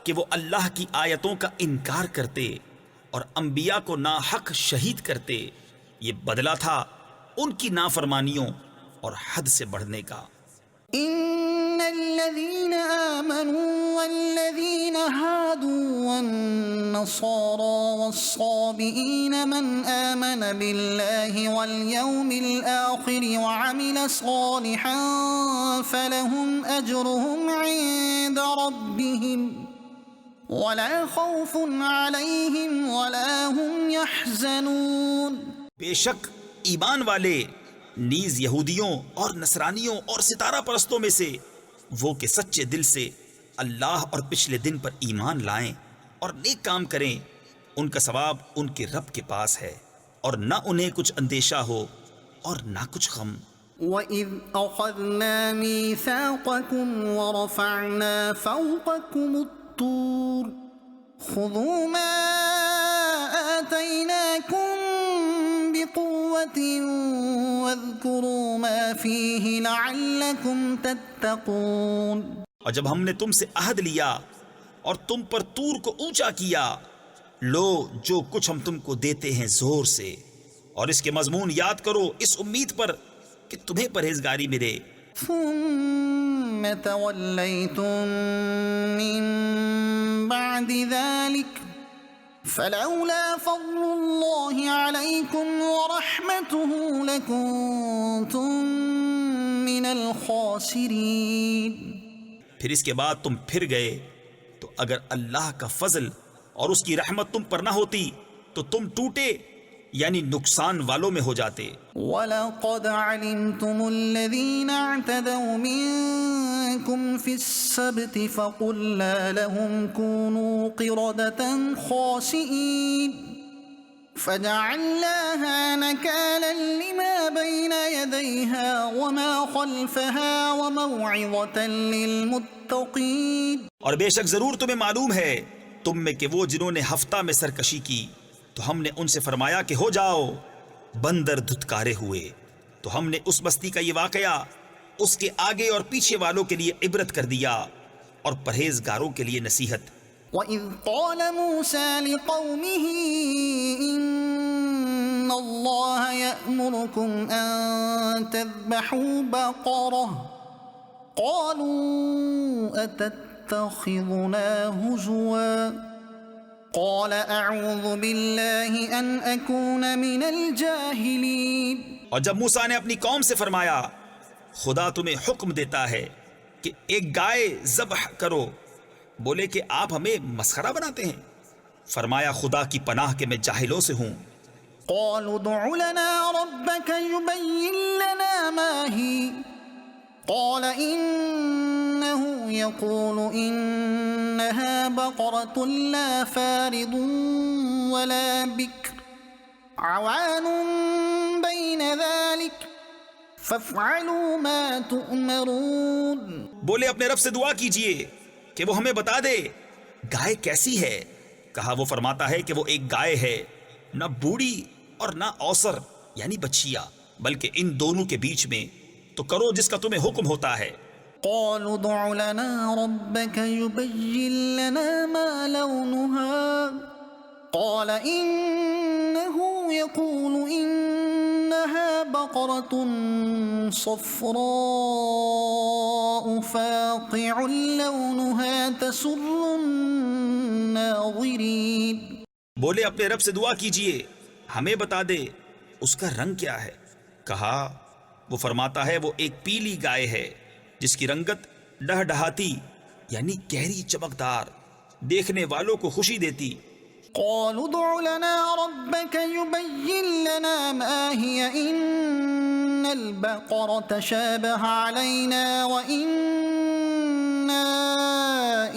کہ وہ اللہ کی آیتوں کا انکار کرتے اور انبیاء کو ناحق شہید کرتے۔ یہ بدلہ تھا ان کی نافرمانیوں اور حد سے بڑھنے کا۔ إن الذين آمنوا والذين هادوا والنصارى النصارى والصابئين من آمن بالله واليوم الآخر وعمل صالحا فلهم أجرهم عند ربهم ولا خوف عليهم ولا هم يحزنون. بے شک ایمان والے نیز یہودیوں اور نصرانیوں اور ستارہ پرستوں میں سے وہ کہ سچے دل سے اللہ اور پچھلے دن پر ایمان لائیں اور نیک کام کریں، ان کا ثواب ان کے رب کے پاس ہے، اور نہ انہیں کچھ اندیشہ ہو اور نہ کچھ غم. وَإِذْ أَخَذْنَا مِيثَاقَكُمْ وَرَفَعْنَا فَوْقَكُمُ الطُّورَ خُذُوا مَا آتَيْنَاكُمْ بِقُوَّةٍ وَاذْكُرُوا مَا فِيهِ لَعَلَّكُمْ تَتَّقُونَ. اور جب ہم نے تم سے عہد لیا اور تم پر طور کو اونچا کیا، لو جو کچھ ہم تم کو دیتے ہیں زور سے، اور اس کے مضمون یاد کرو اس امید پر کہ تمہیں پرہیزگاری ملے. ثم توليتم من بعد ذلك فلولا فضل الله عليكم ورحمته لكنتم من الخاسرين. پھر اس کے بعد تم پھر گئے تو اگر اللہ کا فضل اور اس کی رحمت تم پر نہ ہوتی تو تم ٹوٹے یعنی نقصان والوں میں ہو جاتے. وَلَقَدْ عَلِمْتُمُ الَّذِينَ اعْتَدَوْا مِنكُمْ فِي السَّبْتِ فَقُلْنَا لَهُمْ كُونُوا قِرَدَةً خَاسِئِينَ فَجَعَلْنَاهَا نَكَالًا لِمَا بَيْنَ يَدَيْهَا وَمَا خَلْفَهَا وَمَوْعِظَةً لِلْمُتَّقِينَ. اور بے شک ضرور تمہیں معلوم ہے تم میں کہ وہ جنہوں نے ہفتہ میں سرکشی کی تو ہم نے ان سے فرمایا کہ ہو جاؤ، بندر دھتکارے ہوئے، تو ہم نے اس بستی کا یہ واقعہ اس کے آگے اور پیچھے والوں کے لیے عبرت کر دیا اور پرہیزگاروں کے لیے نصیحت. وَإِذْ قَالَ مُوسَى لِقَوْمِهِ إِنَّ اللَّهَ يَأْمُرُكُمْ أَن تَذْبَحُوا بَقَرَةً قَالُوا أَتَتَّخِذُنَا هُزُوًا قَالَ أَعُوذُ بِاللَّهِ أَنْ أَكُونَ مِنَ الْجَاهِلِينَ. اور جب موسیٰ نے اپنی قوم سے فرمایا خدا تمہیں حکم دیتا ہے کہ ایک گائے ذبح کرو، بولے کہ آپ ہمیں مسخرہ بناتے ہیں. فرمایا خدا کی پناہ کہ میں جاہلوں سے ہوں. قالوا ادع لنا ربك يبين لنا ما هي قال إنه يقول إنها بقرة لا فارض ولا بكر عوان بين ذلك فافعلوا ما تؤمرون. بولے اپنے رب سے دعا کیجئے کہ وہ ہمیں بتا دے گائے کیسی ہے. کہا وہ فرماتا ہے کہ وہ ایک گائے ہے، نہ بوڑھی اور نہ اوسر یعنی بچیا، بلکہ ان دونوں کے بیچ میں، تو کرو جس کا تمہیں حکم ہوتا ہے. قالوا ادع لنا ربك يبين لنا ما لونها قال إنه يقول إنها بقرة صفراء فاقع لونها تسر الناظرين. بولے اپنے رب سے دعا کیجئے ہمیں بتا دے اس کا رنگ کیا ہے. کہا وہ فرماتا ہے وہ ایک پیلی گائے ہے جس کی رنگت ڈہڈہاتی یعنی گہری چمکدار، دیکھنے والوں کو خوشی دیتی. قالوا ادع لنا ربك يبين لنا ما هي إن البقرة شابه علينا وإنا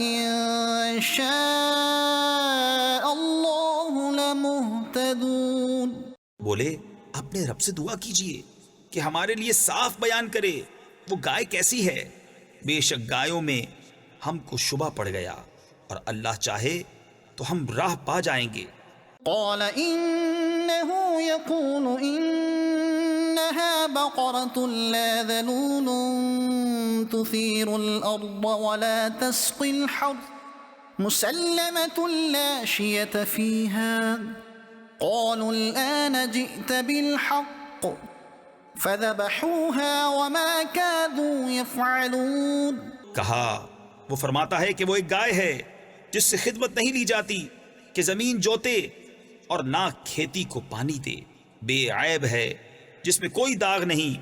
إن شاء الله لمهتدون. بولے اپنے رب سے دعا کیجئے کہ ہمارے لیے صاف بیان کرے وہ گائے کیسی ہے. بے شک گایوں میں ہم کو شبہ پڑ گیا اور اللہ چاہے تو ہم راہ پا جائیں گے. قال إنه يقول إنها بقرة لا ذلول تثير الأرض ولا تسقي الحرث مسلمة لا شية فيها قالوا الآن جئت بالحق فذبحوها وما كادوا يفعلون. کہا وہ فرماتا ہے کہ وہ ایک گائے ہے جس سے خدمت نہیں لی جاتی کہ زمین جوتے اور نہ کھیتی کو پانی دے، بے عیب ہے جس میں کوئی داغ نہیں۔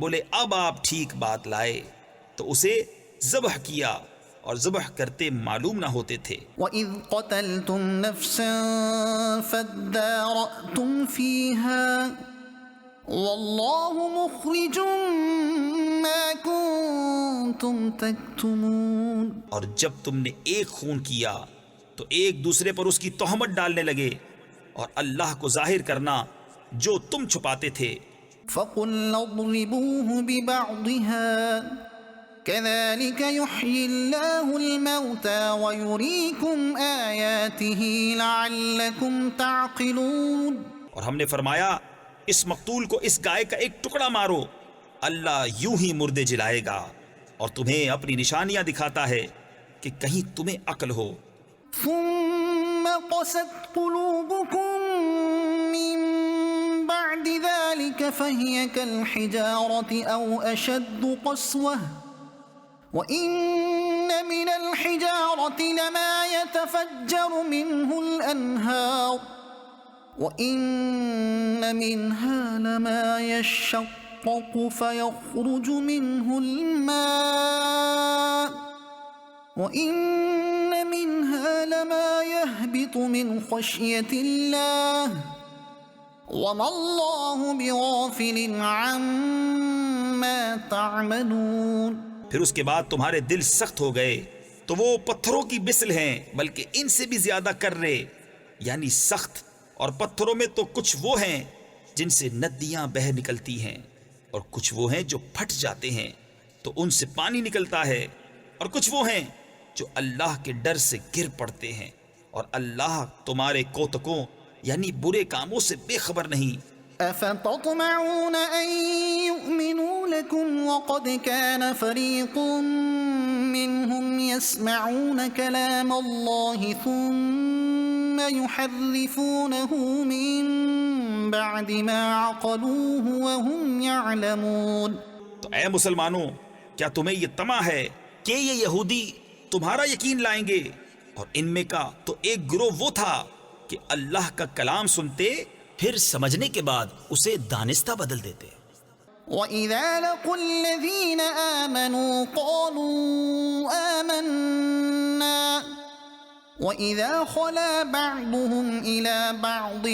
بولے اب آپ ٹھیک بات لائے تو اسے ذبح کیا، اور ذبح کرتے معلوم نہ ہوتے تھے۔ وَإِذْ قَتَلْتُمْ نَفْسًا فَادَّارَأْتُمْ فِيهَا وَاللَّهُ مُخْرِجٌ مَا كُنْتُمْ تَكْتُمُونَ۔ اور جب تم نے ایک خون کیا تو ایک دوسرے پر اس کی تہمت ڈالنے لگے، اور اللہ کو ظاہر کرنا جو تم چھپاتے تھے۔ فَقُلْنَا اضْرِبُوهُ بِبَعْضِهَا كَذَلِكَ يُحْيِي اللَّهُ الْمَوْتَى وَيُرِيكُمْ آيَاتِهِ لَعَلَّكُمْ تَعْقِلُونَ۔ اور ہم نے فرمایا اس مقتول کو اس گائے کا ایک ٹکڑا مارو، اللہ یوں ہی مردے جلائے گا اور تمہیں اپنی نشانیاں دکھاتا ہے کہ کہیں تمہیں عقل ہو۔ ثُمَّ قَسَتْ قُلُوبُكُم مِّن بَعْدِ ذَلِكَ فَهِيَ كَالْحِجَارَةِ أَوْ أَشَدُّ قَسْوَةً وَإِنَّ مِنَ الْحِجَارَةِ لَمَا يَتَفَجَّرُ مِنْهُ الْأَنْهَارُ وَإِنَّ مِنْهَا لَمَا يَشَّقَّقُ فَيَخْرُجُ مِنْهُ الْمَاءُ وَإِنَّ مِنْهَا لَمَا يَهْبِطُ مِنْ خَشْيَةِ اللَّهِ وَمَا اللَّهُ بِغَافِلٍ عَمَّا تَعْمَلُونَ۔ پھر اس کے بعد تمہارے دل سخت ہو گئے تو وہ پتھروں کی مثل ہیں، بلکہ ان سے بھی زیادہ کرے، یعنی سخت۔ اور پتھروں میں تو کچھ وہ ہیں جن سے ندیاں بہہ نکلتی ہیں، اور کچھ وہ ہیں جو پھٹ جاتے ہیں تو ان سے پانی نکلتا ہے، اور کچھ وہ ہیں جو اللہ کے ڈر سے گر پڑتے ہیں، اور اللہ تمہارے کوتکوں یعنی برے کاموں سے بے خبر نہیں۔ أَفَتَطْمَعُونَ أَن يُؤْمِنُوا لَكُمْ وَقَدْ كَانَ فَرِيقٌ مِّنْهُمْ يَسْمَعُونَ كَلَامَ اللَّهِ ثُمَّ يُحَرِّفُونَهُ مِن بَعْدِ مَا عَقَلُوهُ وَهُمْ يَعْلَمُونَ۔ تو اے مسلمانوں، کیا تمہیں یہ طمع ہے کہ یہ یہودی تمہارا یقین لائیں گے؟ اور ان میں کا تو ایک گروہ وہ تھا کہ اللہ کا کلام سنتے پھر سمجھنے کے بعد اسے دانستہ بدل دیتے۔ وَإِذَا لَقُوا الَّذِينَ آمَنُوا قَالُوا آمَنَّا وَإِذَا خَلَا بَعْضُهُمْ إِلَى بَعْضٍ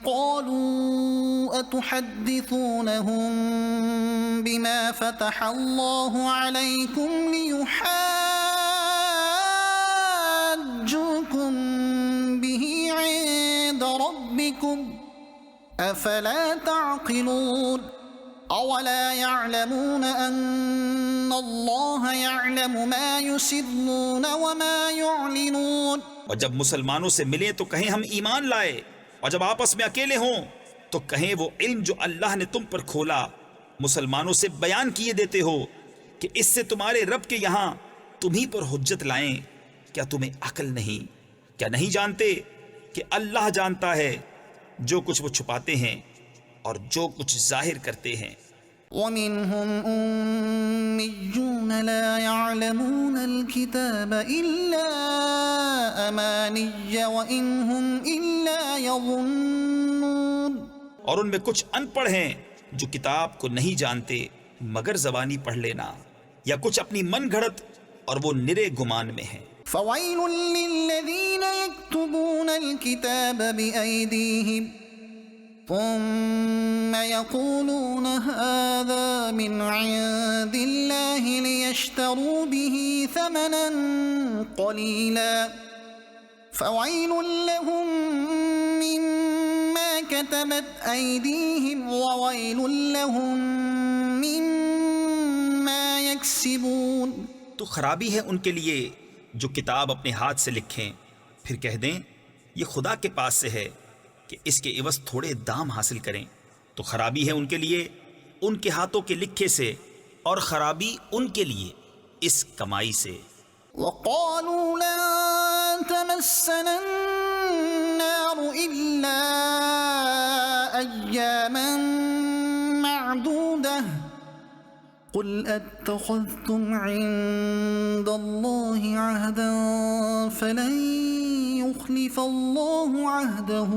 قَالُوا أَتُحَدِّثُونَهُم بِمَا فَتَحَ اللَّهُ عَلَيْكُمْ لِيُحَاجُّوكُم بِهِ عِندَ رَبِّكُمْ أَفَلَا تَعْقِلُونَ أَوَلَا يَعْلَمُونَ أَنَّ اللَّهَ يَعْلَمُ مَا يُسِرُّونَ وَمَا يُعْلِنُونَ۔ اور جب مسلمانوں سے ملیں تو کہیں ہم ایمان لائے، اور جب آپس میں اکیلے ہوں تو کہیں وہ علم جو اللہ نے تم پر کھولا مسلمانوں سے بیان کیے دیتے ہو کہ اس سے تمہارے رب کے یہاں تمہیں پر حجت لائیں۔ کیا تمہیں عقل نہیں؟ کیا نہیں جانتے کہ اللہ جانتا ہے جو کچھ وہ چھپاتے ہیں اور جو کچھ ظاہر کرتے ہیں۔ وَمِنْهُمْ أُمِّيُّونَ لَا يَعْلَمُونَ الْكِتَابَ إِلَّا أَمَانِيَّ وَإِنْ هُمْ إِلَّا يَظُنُّونَ۔ اور ان میں کچھ ان پڑھ ہیں جو کتاب کو نہیں جانتے مگر زبانی پڑھ لینا، یا کچھ اپنی من گھڑت اور وہ نرے گمان میں ہیں۔ فَوَيْلٌ لِّلَّذِينَ يَكْتُبُونَ الْكِتَابَ بِأَيْدِيهِمْ ثُمَّ يَقُولُونَ هَٰذَا مِنْ عِندِ اللَّهِ لِيَشْتَرُوا بِهِ ثَمَنًا قَلِيلًا فَوَيْلٌ لَّهُم مِّمَّا كَتَبَتْ أَيْدِيهِمْ وَوَيْلٌ لَّهُم مِّمَّا يَكْسِبُونَ۔ تو خرابی ہے ان کے لیے جو کتاب اپنے ہاتھ سے لکھیں پھر کہہ دیں یہ خدا کے پاس سے ہے کہ اس کے عوض تھوڑے دام حاصل کریں، تو خرابی ہے ان کے لیے ان کے ہاتھوں کے لکھے سے، اور خرابی ان کے لیے اس کمائی سے۔ وَقَالُوا لَن تَمَسَّنَا النَّارُ إِلَّا أَيَّامًا مَّعْدُودَةً قُلْ أَتَّخَذْتُمْ عِندَ اللَّهِ عَهْدًا فَلَن يخلف الله عهده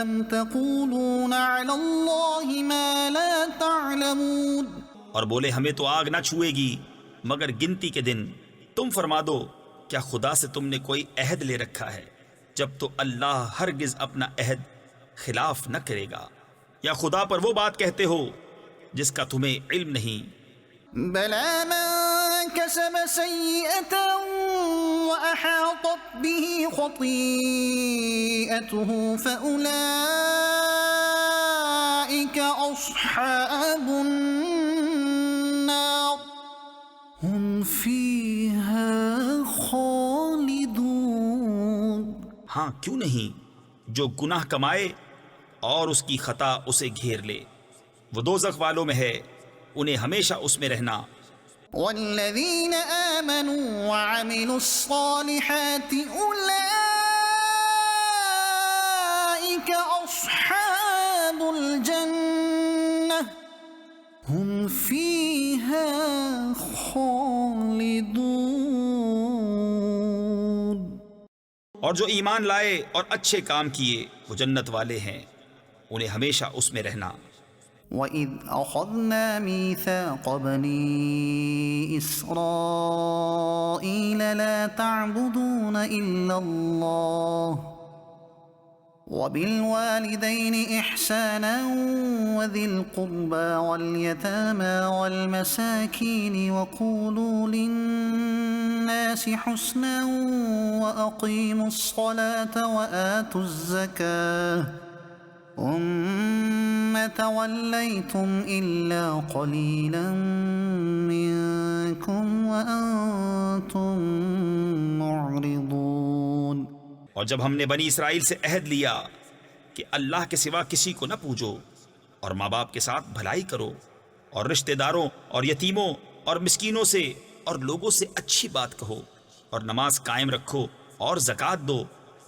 أم تقولون على الله ما لا تعلمون. اور بولے ہمیں تو آگ نہ چھوئے گی مگر گنتی کے دن. تم فرما دو کیا خدا سے تم نے کوئی عہد لے رکھا ہے جب تو اللہ ہرگز اپنا عہد خلاف نہ کرے گا. یا خدا پر وہ بات کہتے ہو جس کا تمہیں علم نہیں. بلى من كسب سيئة وأحاطت به خطيئته فأولئك أصحاب النار هم فيها خالدون. ہاں کیوں نہیں، جو گناہ کمائے اور اس کی خطا اسے گھیر لے وہ دوزخ والوں میں ہے، انہیں ہمیشہ اس میں رہنا. والذين آمنوا وعملوا الصالحات أولئك أصحاب الجنة هم فيها خالدون. اور جو ایمان لائے اور اچھے کام کیے وہ جنت والے ہیں، انہیں ہمیشہ اس میں رہنا. وَإِذْ أَخَذْنَا مِيثَاقَ بَنِي إِسْرَائِيلَ لَا تَعْبُدُونَ إِلَّا اللَّهَ وَبِالْوَالِدَيْنِ إِحْسَانًا وَذِي الْقُرْبَى وَالْيَتَامَى وَالْمَسَاكِينِ وَقُولُوا لِلنَّاسِ حُسْنًا وَأَقِيمُوا الصَّلَاةَ وَآتُوا الزَّكَاةَ ثم توليتم إلا قليلا منكم وأنتم معرضون. اور جب ہم نے بنی اسرائیل سے عہد لیا کہ اللہ کے سوا کسی کو نہ پوجو اور ماں باپ کے ساتھ بھلائی کرو اور رشتہ داروں اور یتیموں اور مسکینوں سے اور لوگوں سے اچھی بات کہو اور نماز قائم رکھو اور زکوٰۃ دو،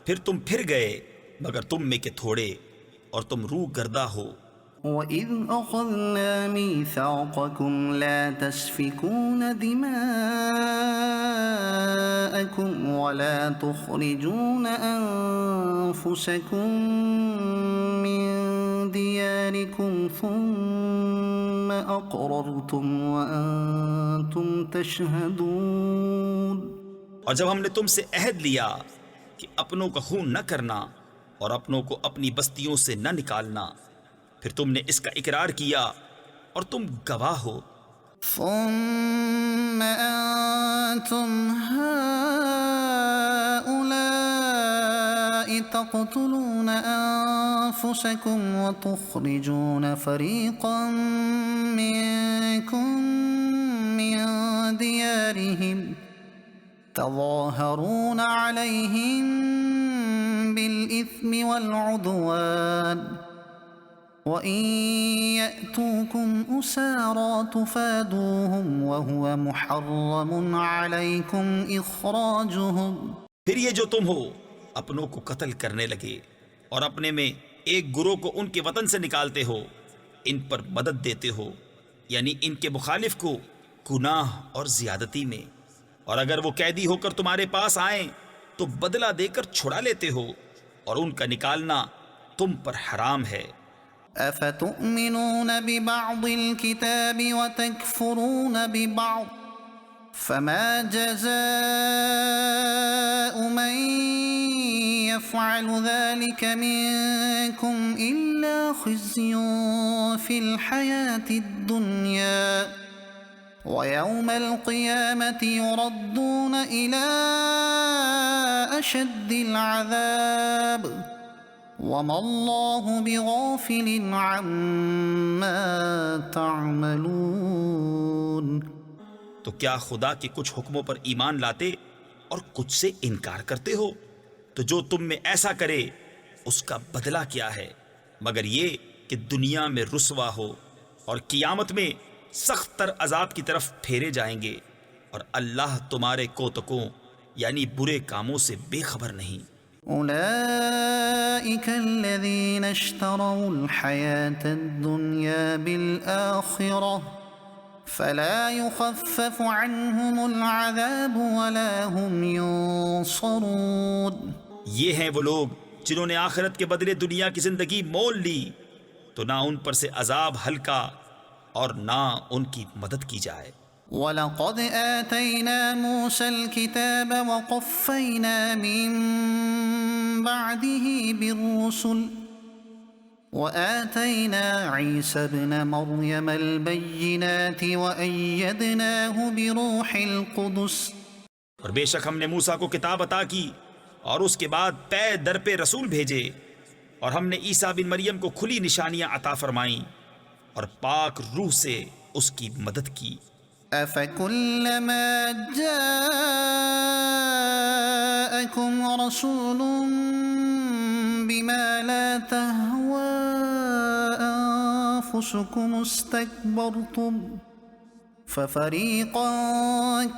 پھر تم پھر گئے مگر تم میں کے تھوڑے اور تم روح گردہ ہو. وَإِذْ أَخَذْنَا مِيثَاقَكُمْ لَا تَسْفِكُونَ دِمَاءَكُمْ وَلَا تُخْرِجُونَ أَنفُسَكُمْ مِنْ دِيَارِكُمْ ثُمَّ أَقْرَرْتُمْ وَأَنْتُمْ تَشْهَدُونَ. اور جب ہم نے تم سے عہد لیا کہ اپنوں کا خون نہ کرنا اور اپنوں کو اپنی بستیوں سے نہ نکالنا، پھر تم نے اس کا اقرار کیا اور تم گواہ ہو. ثم أنتم هؤلاء تقتلون أنفسكم وتخرجون فريقا منكم من ديارهم تظاهرون عليهم بالإثم والعدوان وَإِن يَأْتُوكُمْ أُسَارَىٰ تُفَادُوهُمْ وَهُوَ مُحَرَّمٌ عَلَيْكُمْ إِخْرَاجُهُمْ. پھر یہ جو تم ہو اپنوں کو قتل کرنے لگے اور اپنے میں ایک گروہ کو ان کے وطن سے نکالتے ہو، ان پر مدد دیتے ہو یعنی ان کے مخالف کو گناہ اور زیادتی میں. اور اگر وہ قیدی ہو کر تمہارے پاس آئیں تو بدلہ دے کر چھڑا لیتے ہو اور ان کا نکالنا تم پر حرام ہے. أفتؤمنون ببعض الكتاب وتكفرون ببعض فما جزاء من يفعل ذلك منكم إلا خزي في الحياة الدنيا ويوم القيامة يردون إلى أشد العذاب وَمَا اللَّهُ بِغَافِلٍ عَمَّا تَعْمَلُونَ. تو کیا خدا کے کچھ حکموں پر ایمان لاتے اور کچھ سے انکار کرتے ہو؟ تو جو تم میں ایسا کرے اس کا بدلہ کیا ہے مگر یہ کہ دنیا میں رسوا ہو اور قیامت میں سخت تر عذاب کی طرف پھیرے جائیں گے، اور اللہ تمہارے کوتکوں یعنی برے کاموں سے بے خبر نہیں. أولئك الذين اشتروا الحياة الدنيا بالآخرة فلا يخفف عنهم العذاب ولا هم ينصرون. یہ ہیں وہ لوگ جنہوں نے آخرت کے بدلے دنیا کی زندگی مول لی، تو نہ ان پر سے عذاب ہلکا اور نہ ان کی مدد کی جائے. وَلَقَدْ آتَيْنَا مُوسَى الْكِتَابَ وَقَفَّيْنَا مِن بَعْدِهِ بِالرُّسُلِ وَآتَيْنَا عِيسَى ابْنَ مَرْيَمَ الْبَيِّنَاتِ وَأَيَّدْنَاهُ بِرُوحِ الْقُدُسِ. اور بے شک ہم نے موسیٰ کو کتاب عطا کی اور اس کے بعد پے در پہ رسول بھیجے، اور ہم نے عیسیٰ بن مریم کو کھلی نشانیاں عطا فرمائیں اور پاک روح سے اس کی مدد کی. أَفَكُلَّمَا جَاءَكُمْ رَسُولٌ بِمَا لَا تَهْوَىٰ أَنفُسُكُمُ اسْتَكْبَرْتُمْ فَفَرِيقًا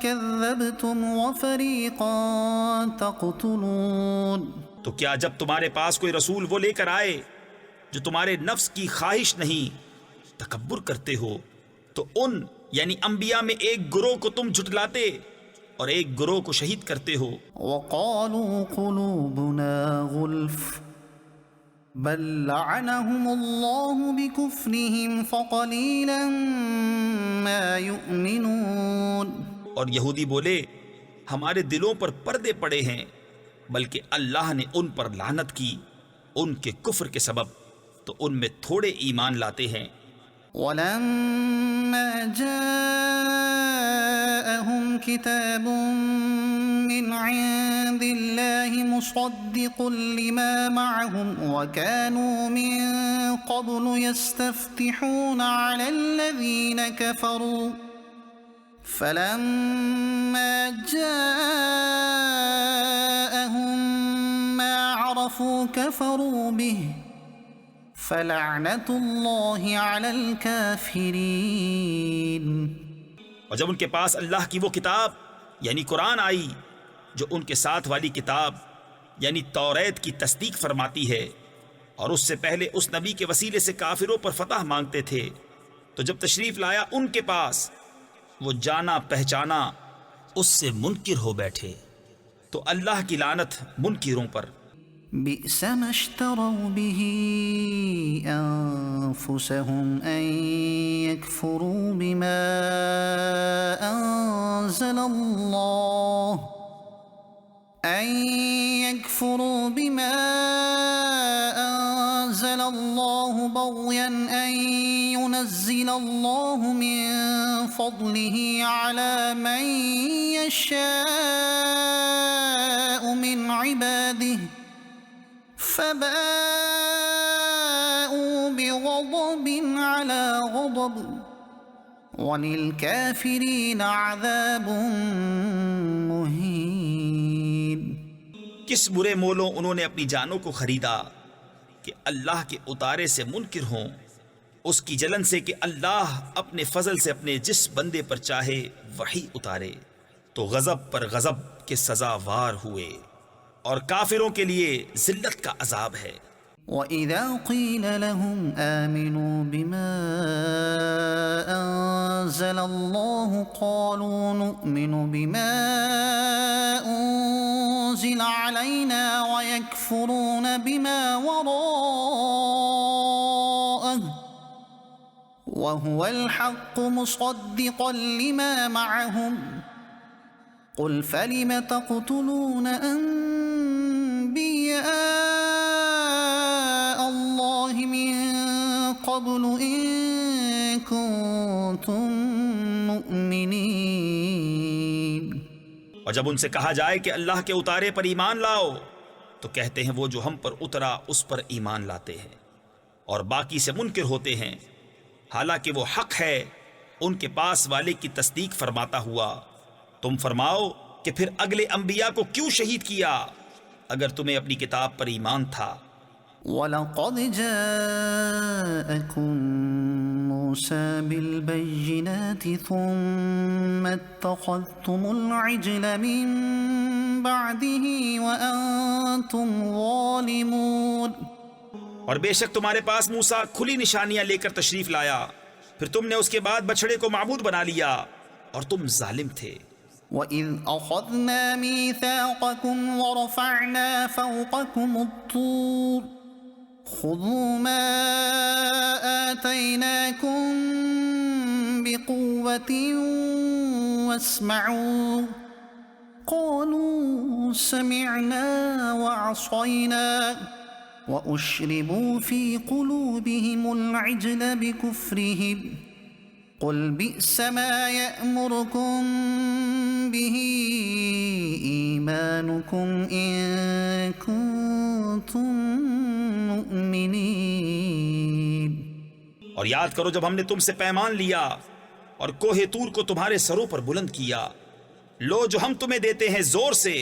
كَذَّبْتُمْ وَفَرِيقًا تَقْتُلُونَ. تو کیا جب تمہارے پاس کوئی رسول وہ لے کر آئے جو تمہارے نفس کی خواہش نہیں تکبر کرتے ہو، تو ان یعنی انبیاء میں ایک گروہ کو تم جھٹلاتے اور ایک گروہ کو شہید کرتے ہو. وَقَالُوا قُلُوبُنَا غُلْفٌ بَل لَّعَنَهُمُ اللَّهُ بِكُفْرِهِمْ فَقَلِيلًا مَّا يُؤْمِنُونَ. اور یہودی بولے ہمارے دلوں پر پردے پڑے ہیں، بلکہ اللہ نے ان پر لعنت کی ان کے کفر کے سبب، تو ان میں تھوڑے ایمان لاتے ہیں. وَلَمَّا جَاءَهُمْ كِتَابٌ مِّنْ عِندِ اللَّهِ مُصَدِّقٌ لِّمَا مَعَهُمْ وَكَانُوا مِن قَبْلُ يَسْتَفْتِحُونَ عَلَى الَّذِينَ كَفَرُوا فَلَمَّا جَاءَهُم مَّا عَرَفُوا كَفَرُوا بِهِ فَلَعْنَةُ اللَّهِ عَلَى الْكَافِرِينَ. اور جب ان کے پاس اللہ کی وہ کتاب یعنی قرآن آئی جو ان کے ساتھ والی کتاب یعنی توریت کی تصدیق فرماتی ہے، اور اس سے پہلے اس نبی کے وسیلے سے کافروں پر فتح مانگتے تھے، تو جب تشریف لایا ان کے پاس وہ جانا پہچانا اس سے منکر ہو بیٹھے، تو اللہ کی لعنت منکروں پر. بئس ما اشتروا به أنفسهم أن يكفروا بما أنزل الله بغيا أن ينزل الله من فضله على من يشاء من عباده فباءوا بغضب على غضب وَلِلْكَافِرِينَ عَذَابٌ مُّهِينٌ. کس برے مولوں انہوں نے اپنی جانوں کو خریدا کہ اللہ کے اتارے سے منکر ہوں، اس کی جلن سے کہ اللہ اپنے فضل سے اپنے جس بندے پر چاہے وحی اتارے، تو غضب پر غضب کے سزاوار ہوئے، اور کافروں کے لیے ذلت کا عذاب ہے. وَإِذَا قِيلَ لَهُمْ آمِنُوا بِمَا أَنزَلَ اللَّهُ قَالُوا نُؤْمِنُ بِمَا أُنزِلَ عَلَيْنَا وَيَكْفُرُونَ بِمَا وَرَاءَهُ وَهُوَ الْحَقُّ مُصَدِّقًا لِمَا مَعَهُمْ قُلْ فَلِمَ تَقْتُلُونَ أَنبِيَاءَ اللَّهِ مِن قَبْلُ إِن كُنتُم مُّؤْمِنِينَ. اور جب ان سے کہا جائے کہ اللہ کے اتارے پر ایمان لاؤ، تو کہتے ہیں وہ جو ہم پر اترا اس پر ایمان لاتے ہیں، اور باقی سے منکر ہوتے ہیں، حالانکہ وہ حق ہے ان کے پاس والے کی تصدیق فرماتا ہوا. تم فرماؤ کہ پھر اگلے انبیاء کو کیوں شہید کیا اگر تمہیں اپنی کتاب پر ایمان تھا. وَلَقَدْ جَاءَكُم مُّوسَىٰ بِالْبَيِّنَاتِ ثُمَّ اتَّخَذْتُمُ الْعِجْلَ مِن بَعْدِهِ وَأَنتُمْ ظَالِمُونَ. اور بے شک تمہارے پاس موسیٰ کھلی نشانیاں لے کر تشریف لایا، پھر تم نے اس کے بعد بچڑے کو معبود بنا لیا اور تم ظالم تھے۔ وَإِذْ أَخَذْنَا مِيثَاقَكُمْ وَرَفَعْنَا فَوْقَكُمُ الطُّورَ خُذُوا مَا آتَيْنَاكُمْ بِقُوَّةٍ وَاسْمَعُوا قَالُوا سَمِعْنَا وَعَصَيْنَا وَأُشْرِبُوا فِي قُلُوبِهِمُ الْعِجْلَ بِكُفْرِهِمْ قُلْ بِئْسَ مَا يَأْمُرُكُمْ بِهِ إِيمَانُكُمْ إِن كُنتُم مُّؤْمِنِينَ۔ اور یاد کرو جب ہم نے تم سے پیمان لیا اور کوہ طور کو تمہارے سروں پر بلند کیا، لو جو ہم تمہیں دیتے ہیں زور سے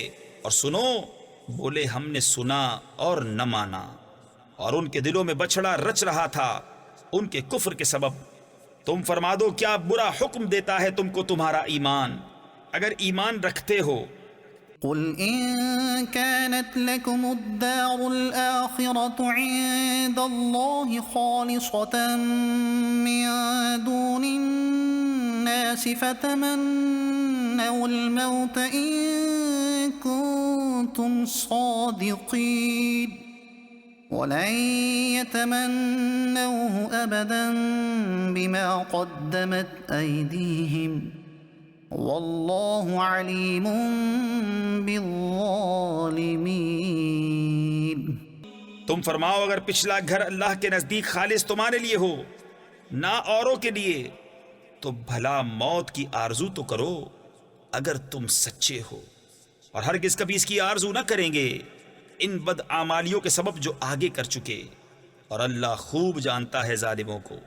اور سنو، بولے ہم نے سنا اور نہ مانا، اور ان کے دلوں میں بچڑا رچ رہا تھا ان کے کفر کے سبب۔ تم فرما دو کیا برا حکم دیتا ہے تم کو تمہارا ایمان، اگر ایمان رکھتے ہو۔ قل إن كانت لكم الدار الآخرة عند الله خالصة من دون الناس فتمنوا الموت إن كنتم صادقين ولن يتمنوه أبدا بما قدمت أيديهم واللہ علیم بالظالمین۔ تم فرماؤ اگر پچھلا گھر اللہ کے نزدیک خالص تمہارے لیے ہو نہ اوروں کے لیے تو بھلا موت کی آرزو تو کرو اگر تم سچے ہو، اور ہرگز کبھی اس کی آرزو نہ کریں گے ان بد اعمالیوں کے سبب جو آگے کر چکے، اور اللہ خوب جانتا ہے ظالموں کو۔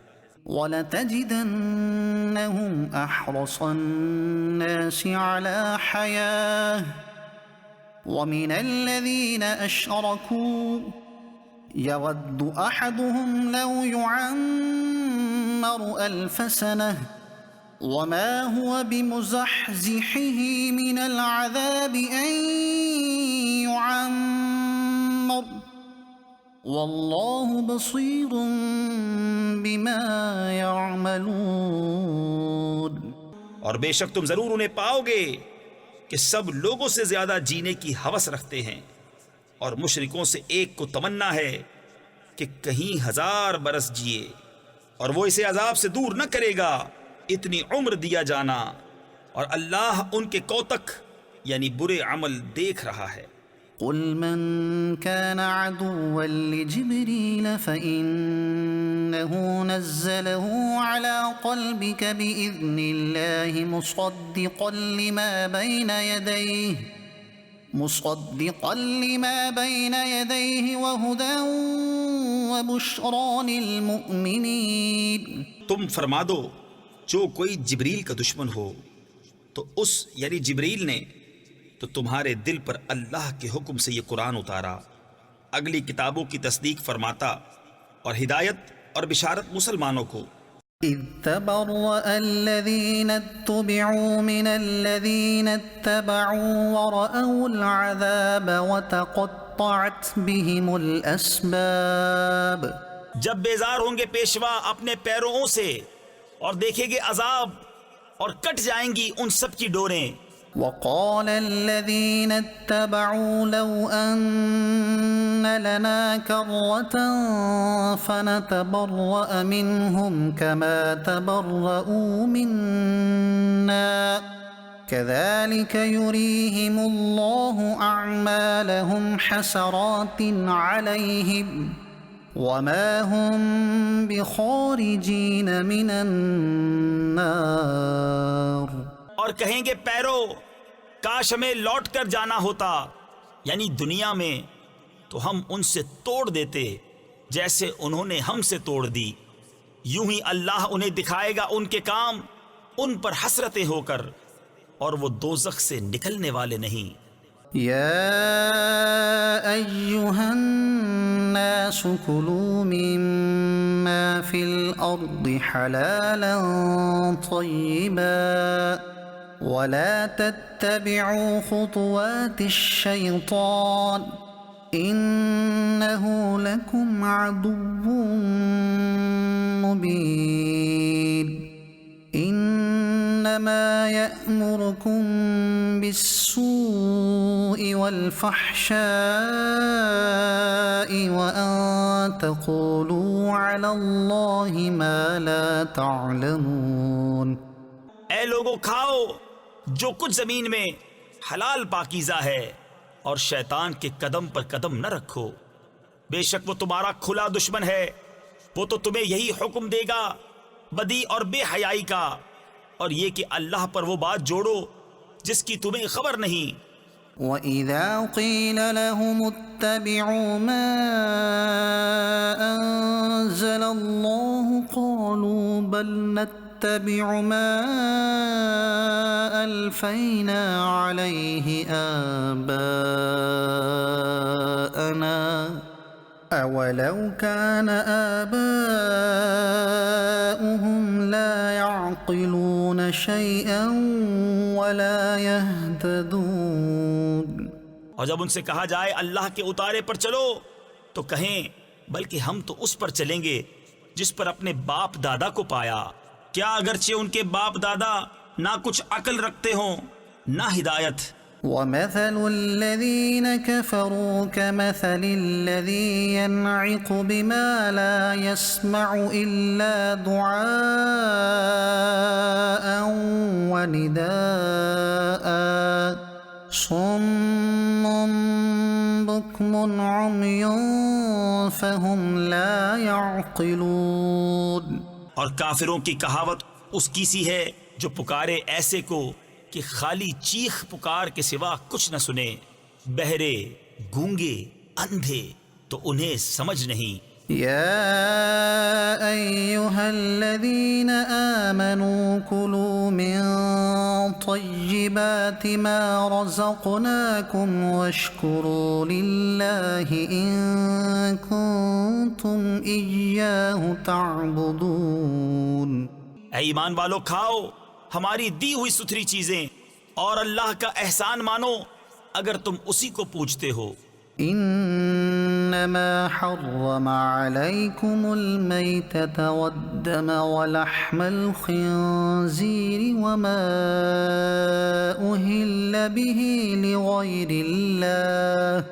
وَلَتَجِدَنَّهُمْ أَحْرَصَ النَّاسِ عَلَى حَيَاةٍ وَمِنَ الَّذِينَ أَشْرَكُوا يَوَدُّ أَحَدُهُمْ لَوْ يُعَمَّرُ أَلْفَ سَنَةٍ وَمَا هُوَ بِمُزَحْزِحِهِ مِنَ الْعَذَابِ أَن يُعَمَّرَ واللہ بصیر بما یعملون۔ اور بے شک تم ضرور انہیں پاؤ گے کہ سب لوگوں سے زیادہ جینے کی ہوس رکھتے ہیں، اور مشرکوں سے ایک کو تمنا ہے کہ کہیں 1000 برس جیے، اور وہ اسے عذاب سے دور نہ کرے گا اتنی عمر دیا جانا، اور اللہ ان کے کوتک یعنی برے عمل دیکھ رہا ہے۔ قل من كان عدوا لجبريل فإنه نزله على قلبك بإذن الله مصدقا لما بين يديه وهدى وبشرى للمؤمنين۔ تم فرما دو جو کوئی جبریل کا دشمن ہو تو اس یعنی جبریل نے تو تمہارے دل پر اللہ کے حکم سے یہ قرآن اتارا، اگلی کتابوں کی تصدیق فرماتا اور ہدایت اور بشارت مسلمانوں کو۔ اذ تبرأ الذین اتبعوا من الذین اتبعوا ورأوا العذاب وتقطعت بهم الاسباب۔ جب بیزار ہوں گے پیشوا اپنے پیرووں سے اور دیکھیں گے عذاب، اور کٹ جائیں گی ان سب کی ڈوریں۔ وقال الذين اتبعوا لو أن لنا كرة فنتبرأ منهم كما تبرؤوا منا كذلك يريهم الله أعمالهم حسرات عليهم وما هم بخارجين من النار۔ اور کہیں گے پیرو کاش ہمیں لوٹ کر جانا ہوتا یعنی دنیا میں تو ہم ان سے توڑ دیتے جیسے انہوں نے ہم سے توڑ دی، یوں ہی اللہ انہیں دکھائے گا ان کے کام ان پر حسرتیں ہو کر، اور وہ دوزخ سے نکلنے والے نہیں۔ یا ایہا الناس کلوا مما فی الارض حلالا طیبا ولا تتبعوا خطوات الشیطان إنه لكم عدو مبين إنما يأمركم بالسوء والفحشاء وأن تقولوا على الله ما لا تعلمون۔ اے لوگو کھاؤ جو کچھ زمین میں حلال پاکیزہ ہے اور شیطان کے قدم پر قدم نہ رکھو، بے شک وہ تمہارا کھلا دشمن ہے، وہ تو تمہیں یہی حکم دے گا بدی اور بے حیائی کا، اور یہ کہ اللہ پر وہ بات جوڑو جس کی تمہیں خبر نہیں۔ وَإِذَا قِيلَ لَهُمُ اتَّبِعُوا مَا أَنزَلَ اللَّهُ قَالُوا بَلْ نَتَّبِعُ مَا أَلْفَيْنَا عَلَيْهِ آبَاءَنَا أَوَلَوْ كَانَ آبَاؤُهُمْ لَا يَعْقِلُونَ شَيْئًا وَلَا يَهْتَدُونَ۔ اور جب ان سے کہا جائے اللہ کے اتارے پر چلو تو کہیں بلکہ ہم تو اس پر چلیں گے جس پر اپنے باپ دادا کو پایا، کیا اگرچہ ان کے باپ دادا نہ کچھ عقل رکھتے ہوں نہ ہدایت۔ وَمَثَلُ الَّذِينَ كَفَرُوا كَمَثَلِ الَّذِي يَنْعِقُ بِمَا لَا يَسْمَعُ إِلَّا دُعَاءً وَنِدَاءً صُمٌّ بُكْمٌ عُمْيٌ فَهُمْ لَا يَعْقِلُونَ۔ اور کافروں کی کہاوت اس کی سی ہے جو پکارے ایسے کو کہ خالی چیخ پکار کے سوا کچھ نہ سنے، بہرے گونگے اندھے تو انہیں سمجھ نہیں۔ يا أيها الذين آمنوا كلوا من طيبات ما رزقناكم واشكروا لله إن كنتم إياه تعبدون۔ اے ایمان والو کھاؤ ہماری دی ہوئی ستھری چیزیں اور اللہ کا احسان مانو اگر تم اسی کو پوجتے ہو۔ إنما حرم عليكم الميتة والدم ولحم الخنزير وما أهل به لغير الله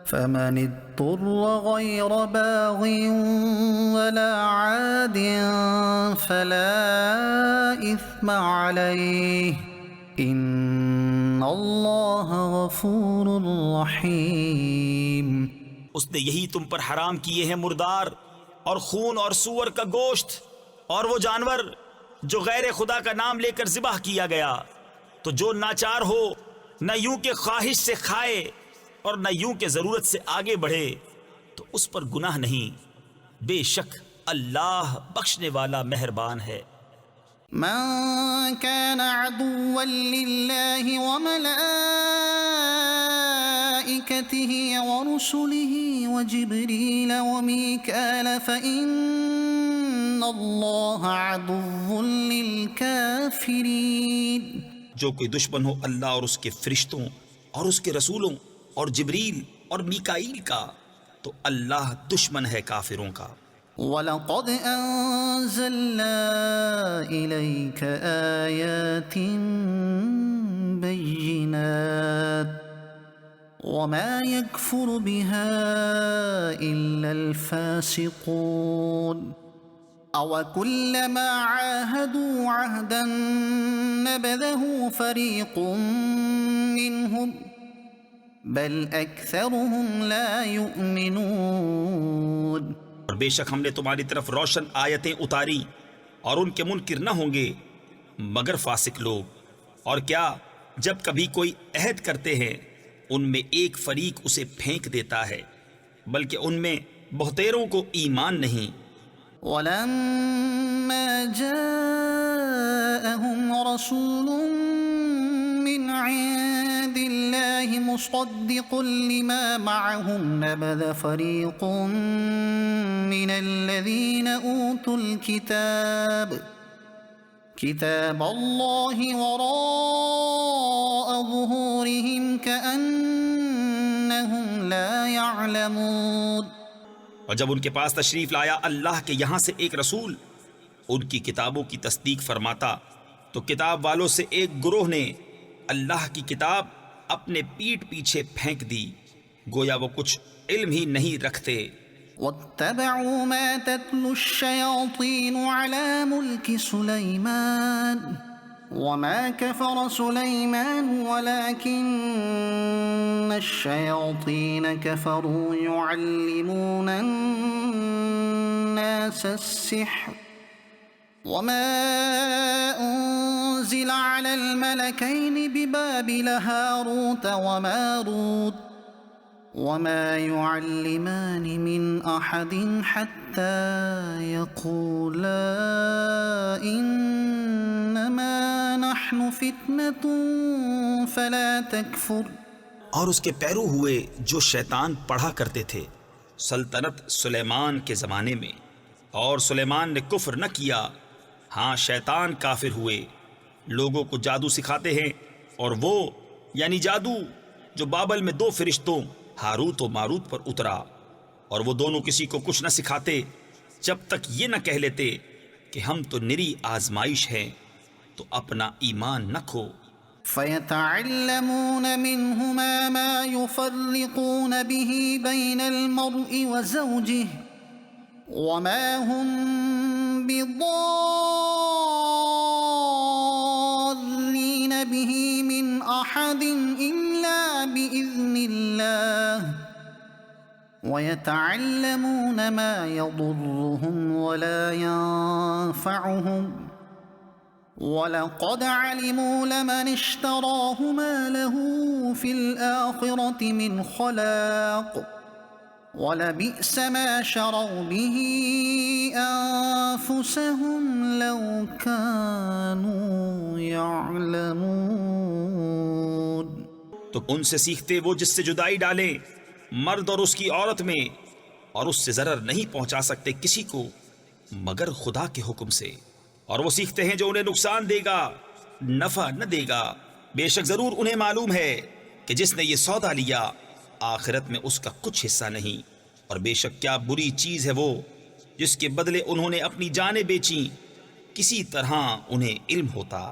فمن اضطر غير باغ ولا عاد فلا إثم عليه ان اللہ غفور رحیم۔ اس نے یہی تم پر حرام کیے ہیں مردار اور خون اور سور کا گوشت اور وہ جانور جو غیر خدا کا نام لے کر ذبح کیا گیا، تو جو ناچار ہو نہ یوں کہ خواہش سے کھائے اور نہ یوں کہ ضرورت سے آگے بڑھے تو اس پر گناہ نہیں، بے شک اللہ بخشنے والا مہربان ہے۔ من كان عدوا لله وملائكته ورسله وجبريل وميكال فإن الله عدو للكافرين۔ جو کوئی دشمن ہو اللہ اور اس کے فرشتوں اور اس کے رسولوں اور جبریل اور میکائیل کا تو اللہ دشمن ہے کافروں کا۔ وَلَقَدْ أَنزَلْنَا إِلَيْكَ آيَاتٍ بَيِّنَاتٍ وَمَا يَكْفُرُ بِهَا إِلَّا الْفَاسِقُونَ أَوَكُلَّمَا عَاهَدُوا عَهْدًا نَبَذَهُ فَرِيقٌ مِّنْهُمْ بَلْ أَكْثَرُهُمْ لَا يُؤْمِنُونَ۔ اور بے شک ہم نے تمہاری طرف روشن آیتیں اتاری اور ان کے منکر نہ ہوں گے مگر فاسق لوگ۔ اور کیا جب کبھی کوئی عہد کرتے ہیں ان میں ایک فریق اسے پھینک دیتا ہے بلکہ ان میں بہتیروں کو ایمان نہیں۔ وَلَمَّا جَاءَهُمْ رَسُولٌ مِّنْ عِندِ اللَّهِ مُصَدِّقٌ لِّمَا مَعَهُمْ نَبَذَ فَرِيقٌ مِّنَ الَّذِينَ أُوتُوا الْكِتَابَ كِتَابَ اللَّهِ وَرَاءَ ظُهُورِهِمْ كَأَنَّهُمْ لَا يَعْلَمُونَ۔ يعلمون اور جب ان کے پاس تشریف لایا اللہ کے یہاں سے ایک رسول ان کی کتابوں کی تصدیق فرماتا تو کتاب والوں سے ایک گروہ نے اللہ کی کتاب اپنے پیٹھ پیچھے پھینک دی گویا وہ کچھ علم ہی نہیں رکھتے. واتبعوا ما تتلو الشياطين على ملك سليمان وما كفر سليمان ولكن الشياطين كفروا يعلمون الناس السحر وما أنزل على الملكين ببابل هاروت وماروت وما يعلمان من أحد حتى يقولا إنما نحن فتنة فلا تكفر. اور اس کے پیرو ہوئے جو شیطان پڑھا کرتے تھے سلطنت سلیمان کے زمانے میں اور سلیمان نے کفر نہ کیا. ہاں شیطان کافر ہوئے لوگوں کو جادو سکھاتے ہیں اور وہ یعنی جادو جو بابل میں 2 فرشتوں ہاروت و ماروت پر اترا اور وہ دونوں کسی کو کچھ نہ سکھاتے جب تک یہ نہ کہہ لیتے کہ ہم تو نری آزمائش ہیں تو اپنا ایمان نہ کھو. فَيَتَعَلَّمُونَ مِنْهُمَا مَا يُفَرِّقُونَ بِهِ بَيْنَ الْمَرْءِ وَزَوْجِهِ وَمَا هُمْ بِضَارِّينَ بِهِ مِنْ أَحَدٍ إِلَّا بِإِذْنِ اللَّهِ وَيَتَعَلَّمُونَ مَا يَضُرُّهُمْ وَلَا يَنفَعُهُمْ وَلَقَدْ عَلِمُوا لَمَنِ اشْتَرَاهُ مَا لَهُ فِي الْآخِرَةِ مِنْ خَلَاقٍ وَلَبِئْسَ مَا شَرَوْا بِهِ أَنفُسَهُمْ لَوْ كَانُوا يَعْلَمُونَ. تو ان سے سیکھتے وہ جس سے جدائی ڈالیں مرد اور اس کی عورت میں اور اس سے ضرر نہیں پہنچا سکتے کسی کو مگر خدا کے حکم سے اور وہ سیکھتے ہیں جو انہیں نقصان دے گا نفع نہ دے گا. بے شک ضرور انہیں معلوم ہے کہ جس نے یہ سودا لیا آخرت میں اس کا کچھ حصہ نہیں اور بے شک کیا بری چیز ہے وہ جس کے بدلے انہوں نے اپنی جانیں بیچیں کسی طرح انہیں علم ہوتا.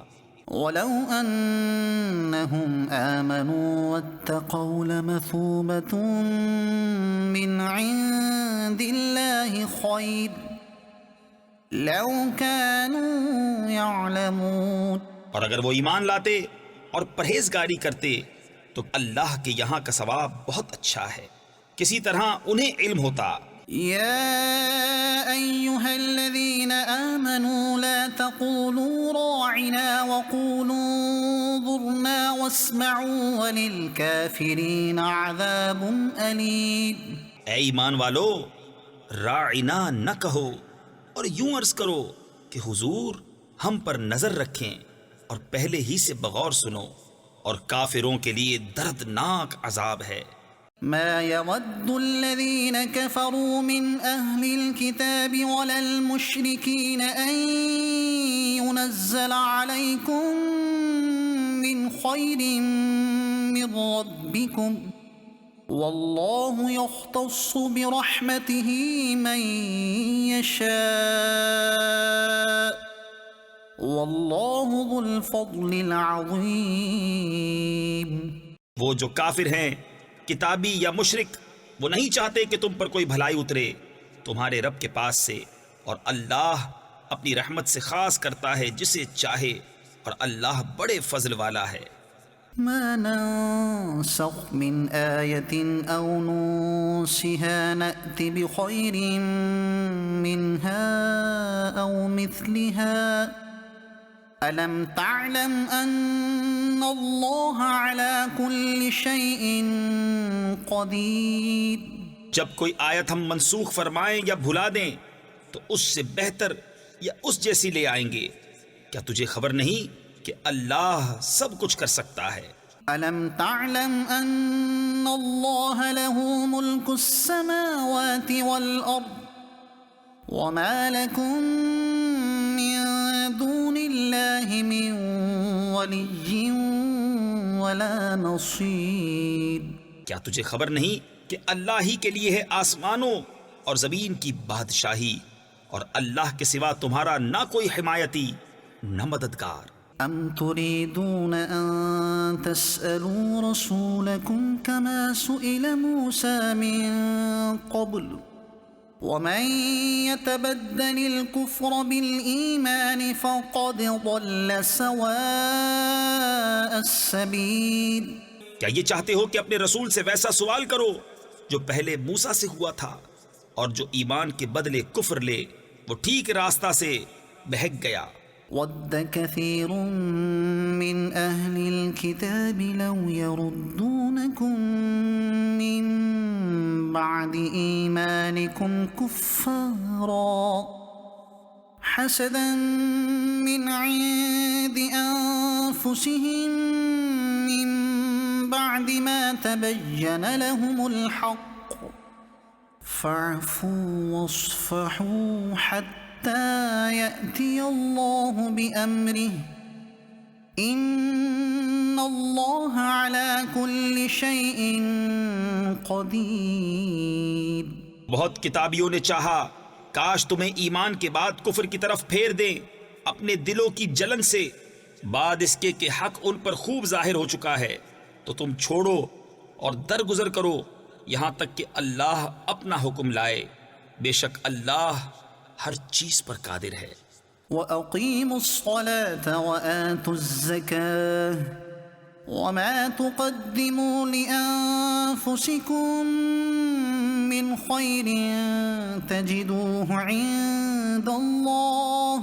وَلَوْ أَنَّهُمْ آمَنُوا وَاتَّقَوْا لَمَثُوبَةٌ مِّنْ عِندِ اللَّهِ خَيْرٌ لَوْ كَانُوا يَعْلَمُونَ. اور اگر وہ ایمان لاتے اور پرہیزگاری کرتے تو اللہ کے یہاں کا ثواب بہت اچھا ہے کسی طرح انہیں علم ہوتا. يا أيها الذين آمنوا لا تقولوا راعنا وقولوا انظرنا واسمعوا وللكافرين عذاب أليم. اے ایمان والو راعنا نہ کہو اور یوں عرض کرو کہ حضور ہم پر نظر رکھیں اور پہلے ہی سے بغور سنو اور کافروں کے لیے دردناک عذاب ہے. ما يود الذين كفروا من أهل الكتاب ولا المشركين أن ينزل عليكم من خير من ربكم والله يختص برحمته من يشاء والله ذو الفضل العظيم. وہ جو کافر ہیں کتابی یا مشرک وہ نہیں چاہتے کہ تم پر کوئی بھلائی اترے تمہارے رب کے پاس سے اور اللہ اپنی رحمت سے خاص کرتا ہے جسے چاہے اور اللہ بڑے فضل والا ہے. ما ننسخ من آية أو ننسها نأت بخير منها أو مثلها ألم تعلم أن الله على كل شيء قدير. جب کوئی آیت ہم منسوخ فرمائیں یا بھلا دیں تو اس سے بہتر یا اس جیسی لے آئیں گے. کیا تجھے خبر نہیں کہ اللہ سب کچھ کر سکتا ہے. ألم تعلم أن الله له ملك السماوات والأرض وما لكم من دون الله من ولي ولا نصير. کیا تجھے خبر نہیں کہ اللہ ہی کے لیے ہے آسمانوں اور زمین کی بادشاہی، اور اللہ کے سوا تمہارا نہ کوئی حمایتی نہ مددگار۔ أم تريدون أن تسألوا رسولكم كما سئل موسى من قبل ومن يتبدل الكفر بالإيمان فقد ضل سواء السبيل۔ کیا یہ چاہتے ہو کہ اپنے رسول سے ویسا سوال کرو جو پہلے موسیٰ سے ہوا تھا، اور جو ایمان کے بدلے کفر لے وہ ٹھیک راستہ سے بہک گیا۔ وَدَّ كَثِيرٌ مِّنْ أَهْلِ الْكِتَابِ لَوْ يَرُدُّونَكُم مِّن بَعْدِ إِيمَانِكُمْ كُفَّارًا حَسَدًا مِّنْ عِندِ أَنفُسِهِم مِّن بَعْدِ مَا تَبَيَّنَ لَهُمُ الْحَقُّ فَاعْفُوا وَاصْفَحُوا حَتَّى يأتي الله بأمره إن الله على كل شيء قدير۔ بہت کتابیوں نے چاہا کاش تمہیں ایمان کے بعد کفر کی طرف پھیر دیں اپنے دلوں کی جلن سے، بعد اس کے کہ حق ان پر خوب ظاہر ہو چکا ہے، تو تم چھوڑو اور درگزر کرو یہاں تک کہ اللہ اپنا حکم لائے، بے شک اللہ ہر چیز پر قادر ہے۔ وَأَقِيمُوا الصَّلَاةَ وَآتُوا الزَّكَاةَ وَمَا تُقَدِّمُوا لِأَنفُسِكُم مِّنْ خَيْرٍ تَجِدُوهُ عِندَ اللَّهِ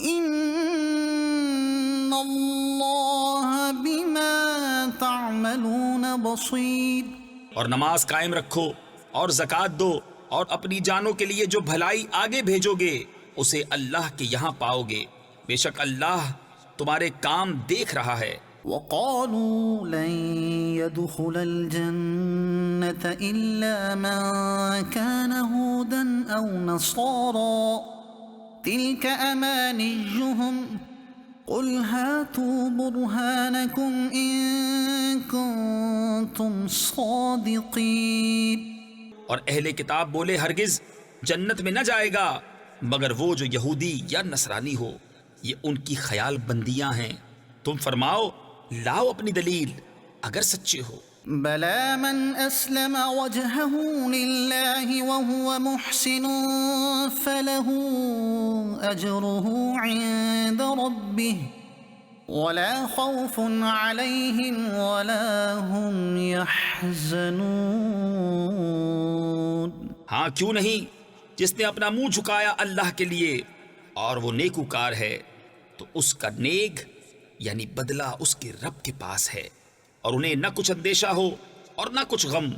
إِنَّ اللَّهَ بِمَا تَعْمَلُونَ بَصِيرٌ۔ اور نماز قائم رکھو اور زکوٰۃ دو، اور اپنی جانوں کے لیے جو بھلائی آگے بھیجو گے اسے اللہ کے یہاں پاؤ گے، بے شک اللہ تمہارے کام دیکھ رہا ہے۔ وَقَالُوا لَن يَدْخُلَ الْجَنَّةَ إِلَّا مَن كَانَ هُودًا أَوْ نَصَارَىٰ تِلْكَ أَمَانِيُّهُمْ قُلْ هَاتُوا بُرْهَانَكُمْ إِن كُنتُمْ صَادِقِينَ۔ اور اہل کتاب بولے ہرگز جنت میں نہ جائے گا مگر وہ جو یہودی یا نصرانی ہو، یہ ان کی خیال بندیاں ہیں، تم فرماؤ لاؤ اپنی دلیل اگر سچے ہو۔ بَلَى مَنْ أَسْلَمَ وَجْهَهُ لِلَّهِ وَهُوَ مُحْسِنٌ فَلَهُ أَجْرُهُ عِندَ رَبِّهِ وَلَا خَوْفٌ عَلَيْهِمْ وَلَا هُمْ يَحْزَنُونَ۔ ہاں کیوں نہیں، جس نے اپنا منہ جھکایا اللہ کے لیے اور وہ نیکوکار ہے تو اس کا نیک یعنی بدلہ اس کے رب کے پاس ہے، اور انہیں نہ کچھ اندیشہ ہو اور نہ کچھ غم۔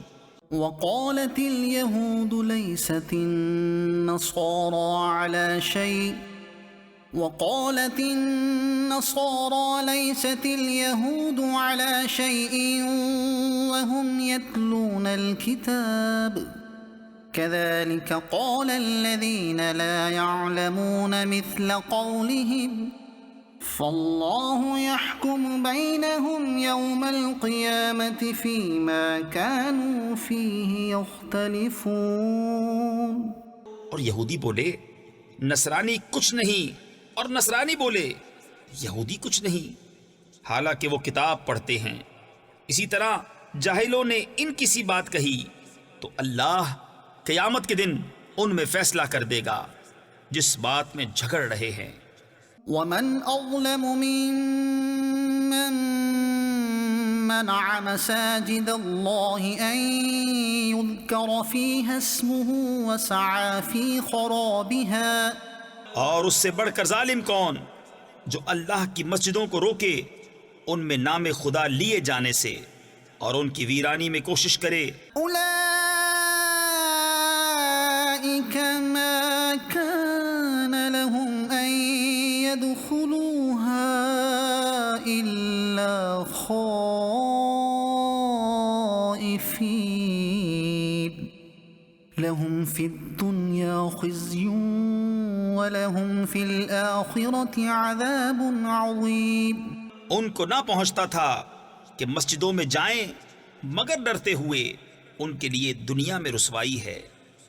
وقالت اليهود ليست النصارى على شيء وقالت النصارى ليست اليهود على شيء وهم يتلون الكتاب كذلك قال الذين لا يعلمون مثل قولهم فالله يحكم بينهم يوم القيامة فيما كانوا فيه يختلفون۔ اور یہودی بولے نصرانی کچھ نہیں، اور نصرانی بولے یہودی کچھ نہیں، حالانکہ وہ کتاب پڑھتے ہیں۔ اسی طرح جاہلوں نے ان کی سی بات کہی تو اللہ قیامت کے دن ان میں فیصلہ کر دے گا جس بات میں جھگڑ رہے ہیں۔ ومن أظلم ممن منع مساجد الله أن يذكر فيها اسمه وسعى في خرابها۔ اور اس سے بڑھ کر ظالم کون جو اللہ کی مسجدوں کو روکے ان میں نام خدا لیے جانے سے اور ان کی ویرانی میں کوشش کرے۔ أولئك ما كان لهم أن يدخلوها إلا خائفين لهم في الدنيا خزي وَلَهُمْ فِي الْآخِرَةِ عَذَابٌ عَظِيمٌ۔ ان کو نہ پہنچتا تھا کہ مسجدوں میں جائیں مگر ڈرتے ہوئے، ان کے لیے دنیا میں رسوائی ہے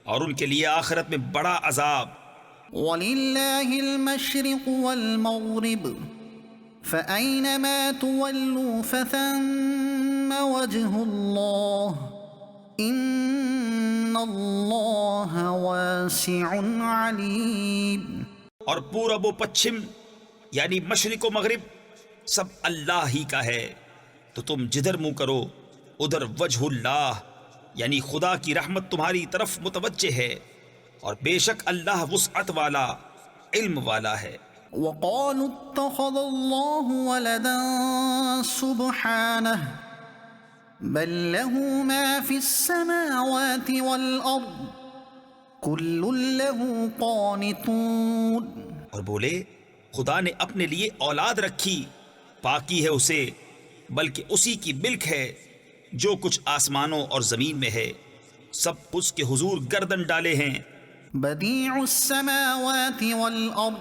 اور ان کے لیے آخرت میں بڑا عذاب۔ وَلِلَّهِ الْمَشْرِقُ وَالْمَغْرِبُ فَأَيْنَمَا تُوَلُّوا فَثَمَّ وَجْهُ اللَّهِ إِنَّ اللَّهَ وَاسِعٌ عَلِيمٌ۔ اور پورب و پچھم یعنی مشرق و مغرب سب اللہ ہی کا ہے، تو تم جدھر منہ کرو ادھر وجہ اللہ یعنی خدا کی رحمت تمہاری طرف متوجہ ہے، اور بے شک اللہ وسعت والا علم والا ہے۔ وَقَالُوا اتَّخَذَ اللَّهُ وَلَدًا سُبْحَانَهُ بَل لَّهُ مَا فِي السَّمَاوَاتِ وَالْأَرْضِ كُلٌّ لَّهُ قَانِتُونَ۔ اور بولے خدا نے اپنے لیے اولاد رکھی، پاکی ہے اسے، بلکہ اسی کی ملک ہے جو کچھ آسمانوں اور زمین میں ہے، سب اس کے حضور گردن ڈالے ہیں۔ بديع السماوات والأرض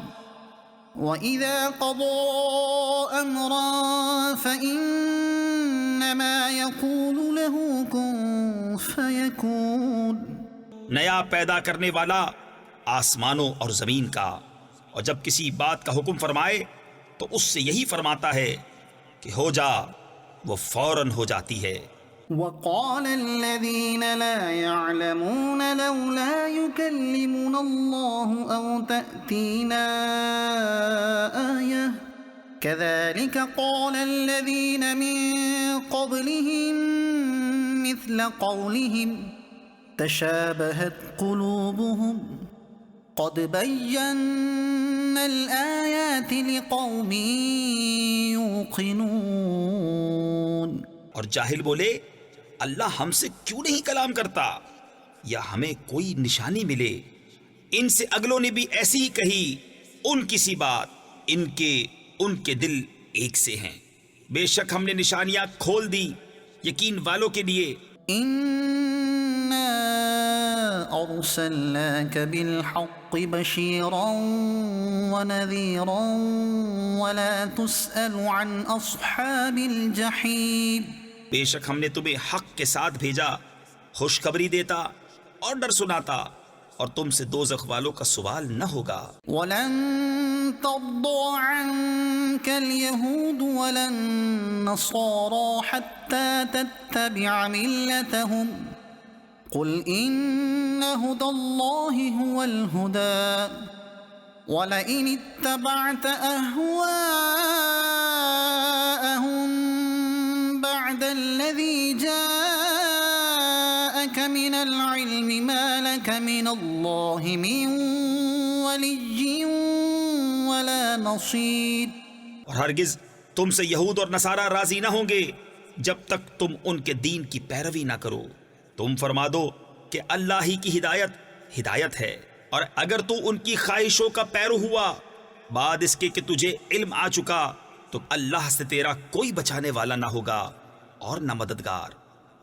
وإذا قضى أمرا فإنما يقول له كن فيكون۔ نیا پیدا کرنے والا آسمانوں اور زمین کا، اور جب کسی بات کا حکم فرمائے تو اس سے یہی فرماتا ہے کہ ہو جا، وہ فوراً ہو جاتی ہے۔ وقال الذين لا يعلمون لولا يكلمنا الله أو تأتينا آية كذلك قال الذين من قبلهم مثل قولهم تشابهت قلوبهم قد بينا الآيات لقوم يوقنون۔ اور جاہل بولے اللہ ہم سے کیوں نہیں کلام کرتا یا ہمیں کوئی نشانی ملے؟ ان سے اگلوں نے بھی ایسی ہی کہی، ان کی سی بات، ان کے دل ایک سے ہیں۔ بے شک ہم نے نشانیاں کھول دی یقین والوں کے لیے۔ إِنَّا أَرْسَلْنَاكَ بِالْحَقِّ بَشِيرًا وَنَذِيرًا وَلَا تُسْأَلُ عَنْ أَصْحَابِ الْجَحِيمِ۔ بے شک ہم نے تمہیں حق کے ساتھ بھیجا، خوشخبری دیتا اور ڈر سناتا، اور تم سے دوزخ والوں کا سوال نہ ہوگا۔ وَلَن تَرْضَىٰ عَنكَ الْيَهُودُ وَلَا النَّصَارَىٰ حَتَّىٰ تَتَّبِعَ مِلَّتَهُمْ قُلْ إِنَّ هُدَى اللَّهِ هُوَ الْهُدَىٰ وَلَئِنِ اتَّبَعْتَ أَهْوَاءَهُم بعد الذي جاءك من العلم ما لك من الله من ولي ولا نصير۔ اور ہرگز تم سے یہود اور نصارہ راضی نہ ہوں گے جب تک تم ان کے دین کی پیروی نہ کرو۔ تم فرما دو کہ اللہ ہی کی ہدایت ہے، اور اگر تو ان کی خواہشوں کا پیرو ہوا بعد اس کے کہ تجھے علم آ چکا تو اللہ سے تیرا کوئی بچانے والا نہ ہوگا اور نہ مددگار۔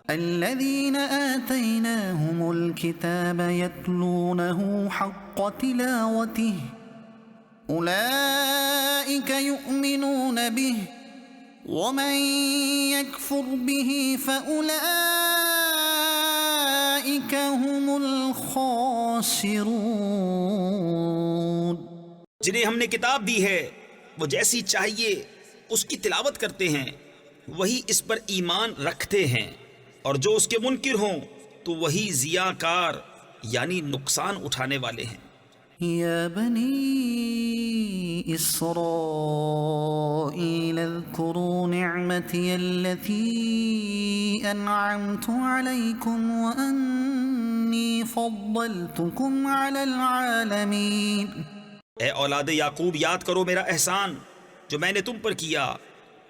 الذين آتيناهم الكتاب يتلونه حق تلاوته أولئك يؤمنون به ومن يكفر به فأولئك هم الخاسرون۔ جنہیں ہم نے کتاب دی ہے وہ جیسی چاہیے اس کی تلاوت کرتے ہیں، وہی اس پر ایمان رکھتے ہیں، اور جو اس کے منکر ہوں تو وہی ضیاءکار یعنی نقصان اٹھانے والے ہیں۔ یا بنی اسرائیل اذکروا نعمتی التي انعمت علیکم وانی فضلتکم علی العالمین۔ اے اولاد یعقوب یاد کرو میرا احسان جو میں نے تم پر کیا،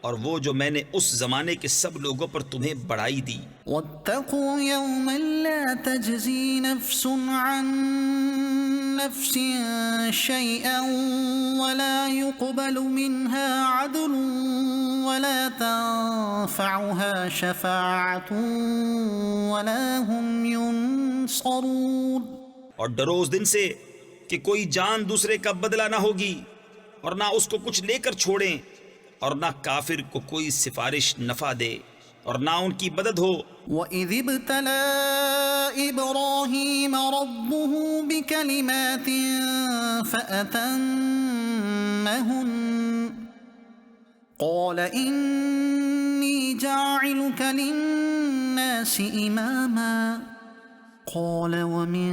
اور وہ جو میں نے اس زمانے کے سب لوگوں پر تمہیں بڑائی دی۔ وَاتَّقُوا يَوْمًا لَا تَجْزِي نَفْسٌ عَن نَفْسٍ شَيْئًا وَلَا يُقْبَلُ مِنْهَا عَدْلٌ وَلَا تَنفَعُهَا شَفَاعَةٌ وَلَا هُمْ يُنصَرُونَ۔ اور ڈرو اس دن سے کہ کوئی جان دوسرے کا بدلہ نہ ہوگی، اور نہ اس کو کچھ لے کر چھوڑیں، اور نہ کافر کو کوئی سفارش نفع دے اور نہ ان کی مدد ہو۔ وَإِذِ ابْتَلَىٰ إِبْرَاهِيمَ رَبُّهُ بِكَلِمَاتٍ فَأَتَمَّهُنَّ قَالَ إِنِّي جَاعِلُكَ لِلنَّاسِ إِمَامًا قَالَ وَمِن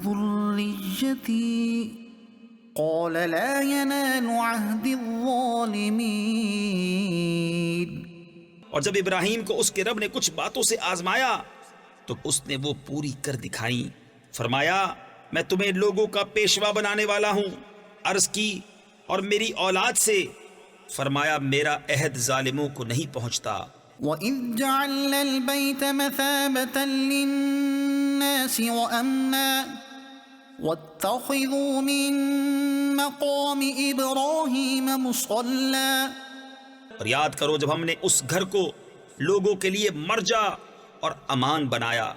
ذُرِّيَّتِي قَالَ لَا يَنَالُ عَهْدِي الظَّالِمِينَ۔ اور جب ابراہیم کو اس کے رب نے کچھ باتوں سے آزمایا تو اس نے وہ پوری کر دکھائیں۔ فرمایا میں تمہیں لوگوں کا پیشوا بنانے والا ہوں۔ عرض کی اور میری اولاد سے؟ فرمایا میرا عہد ظالموں کو نہیں پہنچتا۔ وَإِذْ جَعَلْنَا الْبَيْتَ مَثَابَةً لِلنَّاسِ وَأَمْنًا وَاتَّخِذُوا مِن مَّقَامِ إِبْرَاهِيمَ مُصَلًّى۔ اور یاد کرو جب ہم نے اس گھر کو لوگوں کے لیے مرجع اور امان بنایا،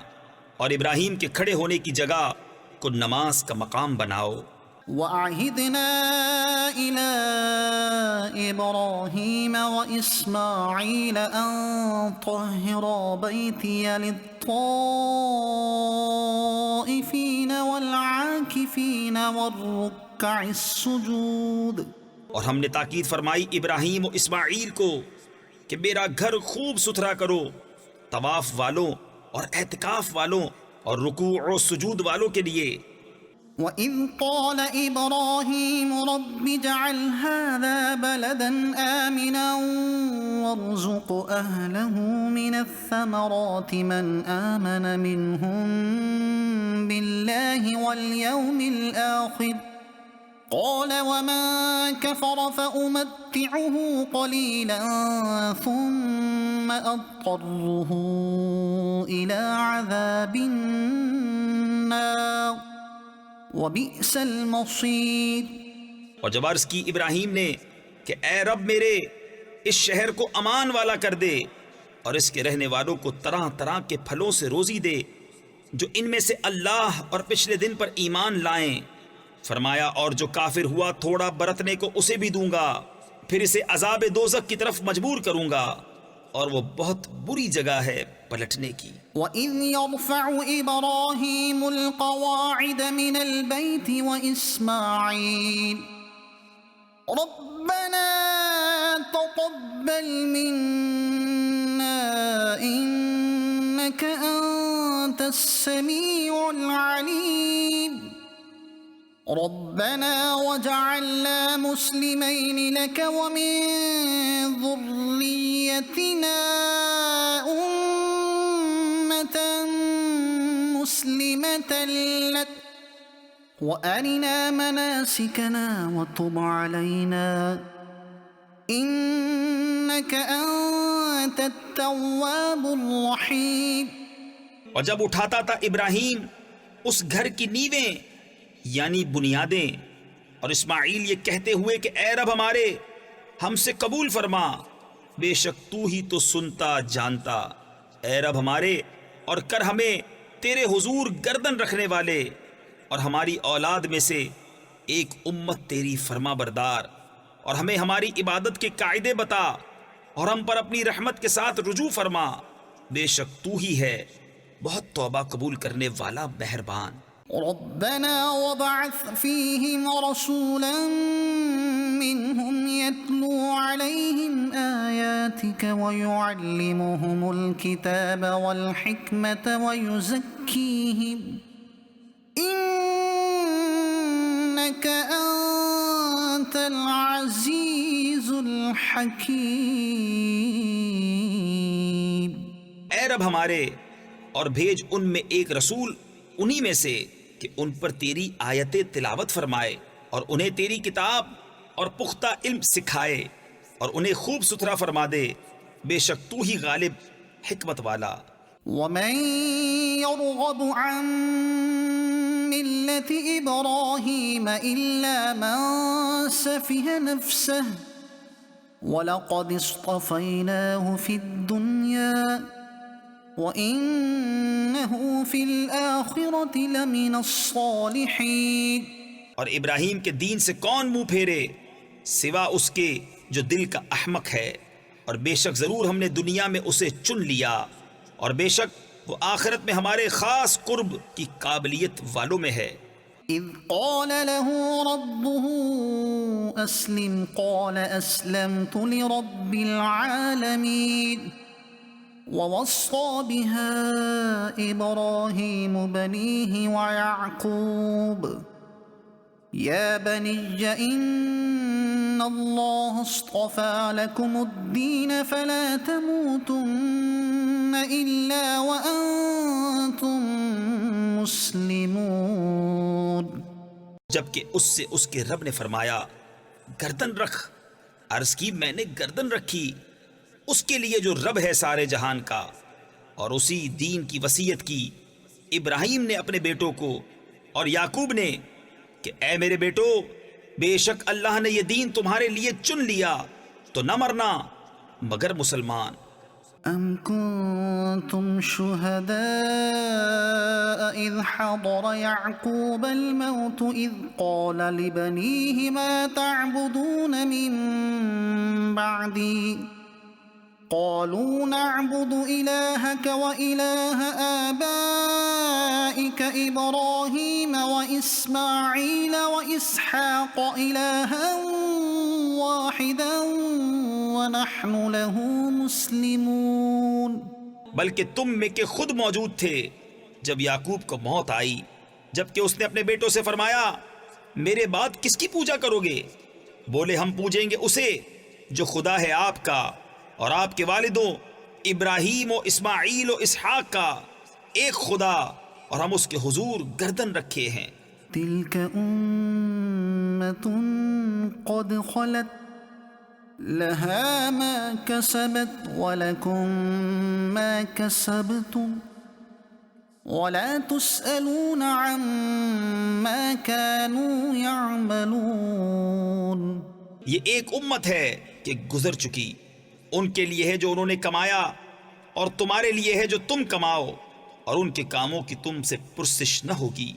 اور ابراہیم کے کھڑے ہونے کی جگہ کو نماز کا مقام بناؤ۔ وَعَهِدْنَا إِلَىٰ إِبْرَاهِيمَ وَإِسْمَاعِيلَ أَن طَهِّرَا بَيْتِيَ لِلطَّائِفِينَ وَالْعَاكِفِينَ وَالرُّكَّعِ السُّجُودِ۔ اور ہم نے تاکید فرمائی ابراہیم و اسماعیل کو کہ میرا گھر خوب ستھرا کرو، طواف والوں اور اعتکاف والوں اور رکوع و سجود والوں کے لیے۔ وَإِذْ قَالَ إِبْرَاهِيمُ رَبِّ اجْعَلْ هَٰذَا بَلَدًا آمِنًا وَارْزُقْ أَهْلَهُ مِنَ الثَّمَرَاتِ مَنْ آمَنَ مِنْهُم بِاللَّهِ وَالْيَوْمِ الْآخِرِ قَالَ وَمَن كَفَرَ فَأُمَتِّعُهُ قَلِيلًا ثُمَّ أَضْطَرُّهُ إِلَىٰ عَذَابِ النَّارِ وَبِئْسَ الْمَصِيرُ۔ اور جب عرض کی ابراہیم نے کہ اے رب میرے اس شہر کو امان والا کر دے اور اس کے رہنے والوں کو طرح طرح کے پھلوں سے روزی دے جو ان میں سے اللہ اور پچھلے دن پر ایمان لائیں۔ فرمایا اور جو کافر ہوا تھوڑا برتنے کو اسے بھی دوں گا، پھر اسے عذاب دوزخ کی طرف مجبور کروں گا، اور وہ بہت بری جگہ ہے پلٹنے کی۔ وَإِذْ يَرْفَعُ إِبْرَاهِيمُ الْقَوَاعِدَ مِنَ الْبَيْتِ وَإِسْمَاعِيلُ رَبَّنَا تَقَبَّلْ مِنَّا إِنَّكَ أَنتَ السَّمِيعُ الْعَلِيمُ رَبَّنَا وَاجْعَلْنَا مُسْلِمَيْنِ لَكَ وَمِن ذُرِّيَّتِنَا أُمَّةً مُّسْلِمَةً لَكَ وَأَرِنَا مَنَاسِكَنَا وَتُبْ عَلَيْنَا إِنَّكَ أَنتَ التَّوَّابُ الرَّحِيمُ۔ اور جب اٹھاتا تھا ابراہیم اس گھر کی نیویں یعنی بنیادیں، اور اسماعیل یہ کہتے ہوئے کہ اے رب ہمارے ہم سے قبول فرما، بے شک تو ہی تو سنتا جانتا، اے رب ہمارے اور کر ہمیں تیرے حضور گردن رکھنے والے، اور ہماری اولاد میں سے ایک امت تیری فرما بردار، اور ہمیں ہماری عبادت کے قاعدے بتا، اور ہم پر اپنی رحمت کے ساتھ رجوع فرما، بے شک تو ہی ہے بہت توبہ قبول کرنے والا مہربان۔ ربنا وابعث فيهم رسولا منهم يتلو عليهم آياتك ويعلمهم الكتاب والحكمة ويزكيهم إنك أنت العزيز الحكيم۔ اے رب ہمارے اور بھیج ان میں ایک رسول انہی میں سے کہ ان پر تیری آیتیں تلاوت فرمائے اور انہیں تیری کتاب اور پختہ علم سکھائے اور انہیں خوب ستھرا فرما دے، بے شک تو ہی غالب حکمت والا۔ وَمَن يَرْغَبُ عَن مِّلَّةِ إِبْرَاهِيمَ إِلَّا مَن سَفِهَ نَفْسَهُ وَلَقَدِ اصْطَفَيْنَاهُ فِي الدُّنْيَا وَإِنَّهُ فِي الْآخِرَةِ لَمِنَ الصَّالِحِينَ۔ اور ابراہیم کے دین سے کون منہ پھیرے سوا اس کے جو دل کا احمق ہے، اور بے شک ضرور ہم نے دنیا میں اسے چن لیا، اور بے شک وہ آخرت میں ہمارے خاص قرب کی قابلیت والوں میں ہے۔ إذ قال له ربه أسلم قال أسلمت لرب العالمين ووصى بها إبراهيم بنيه ويعقوب يا بني إن الله اصطفى لكم الدين فلا تموتن إلا وأنتم مسلمون۔ جبکہ اس سے اس کے رب نے فرمایا گردن رکھ، عرض کی میں نے گردن رکھی اس کے لیے جو رب ہے سارے جہان کا، اور اسی دین کی وصیت کی ابراہیم نے اپنے بیٹوں کو اور یعقوب نے کہ اے میرے بیٹو، بے شک اللہ نے یہ دین تمہارے لیے چن لیا تو نہ مرنا مگر مسلمان۔ أم كنتم شهداء إذ حضر يعقوب الموت إذ قال لبنيه ما تعبدون من بعدي قالوا نعبد إلهك وإله آبائك إبراهيم وإسماعيل وإسحاق إلها واحدا ونحن له مسلمون۔ بلکہ تم میں کے خود موجود تھے جب یعقوب کو موت آئی، جبکہ اس نے اپنے بیٹوں سے فرمایا میرے بعد کس کی پوجا کرو گے؟ بولے ہم پوجیں گے اسے جو خدا ہے آپ کا اور آپ کے والدوں ابراہیم و اسماعیل و اسحاق کا، ایک خدا، اور ہم اس کے حضور گردن رکھے ہیں۔ تلك أمة قد خلت لها ما كسبت ولكم ما كسبتم ولا تسألون عما كانوا يعملون۔ یہ ایک امت ہے کہ گزر چکی، ان کے لیے ہے جو انہوں نے کمایا، اور تمہارے لیے ہے جو تم کماؤ، اور ان کے کاموں کی تم سے پرسش نہ ہوگی۔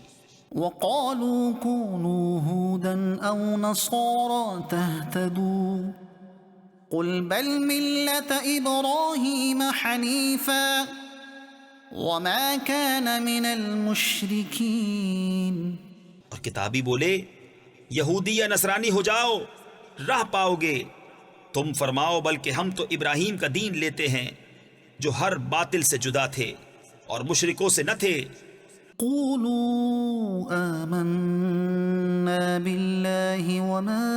وقالوا كونوا هودا أو نصارى تهتدوا قل بل ملة إبراهيم حنيفا وما كان من المشركين۔ اور کتابی بولے یہودی یا نصرانی ہو جاؤ راہ پاؤ گے، تم فرماؤ بلکہ ہم تو ابراہیم کا دین لیتے ہیں جو ہر باطل سے جدا تھے اور مشرکوں سے نہ تھے۔ قولوا آمنا بالله وما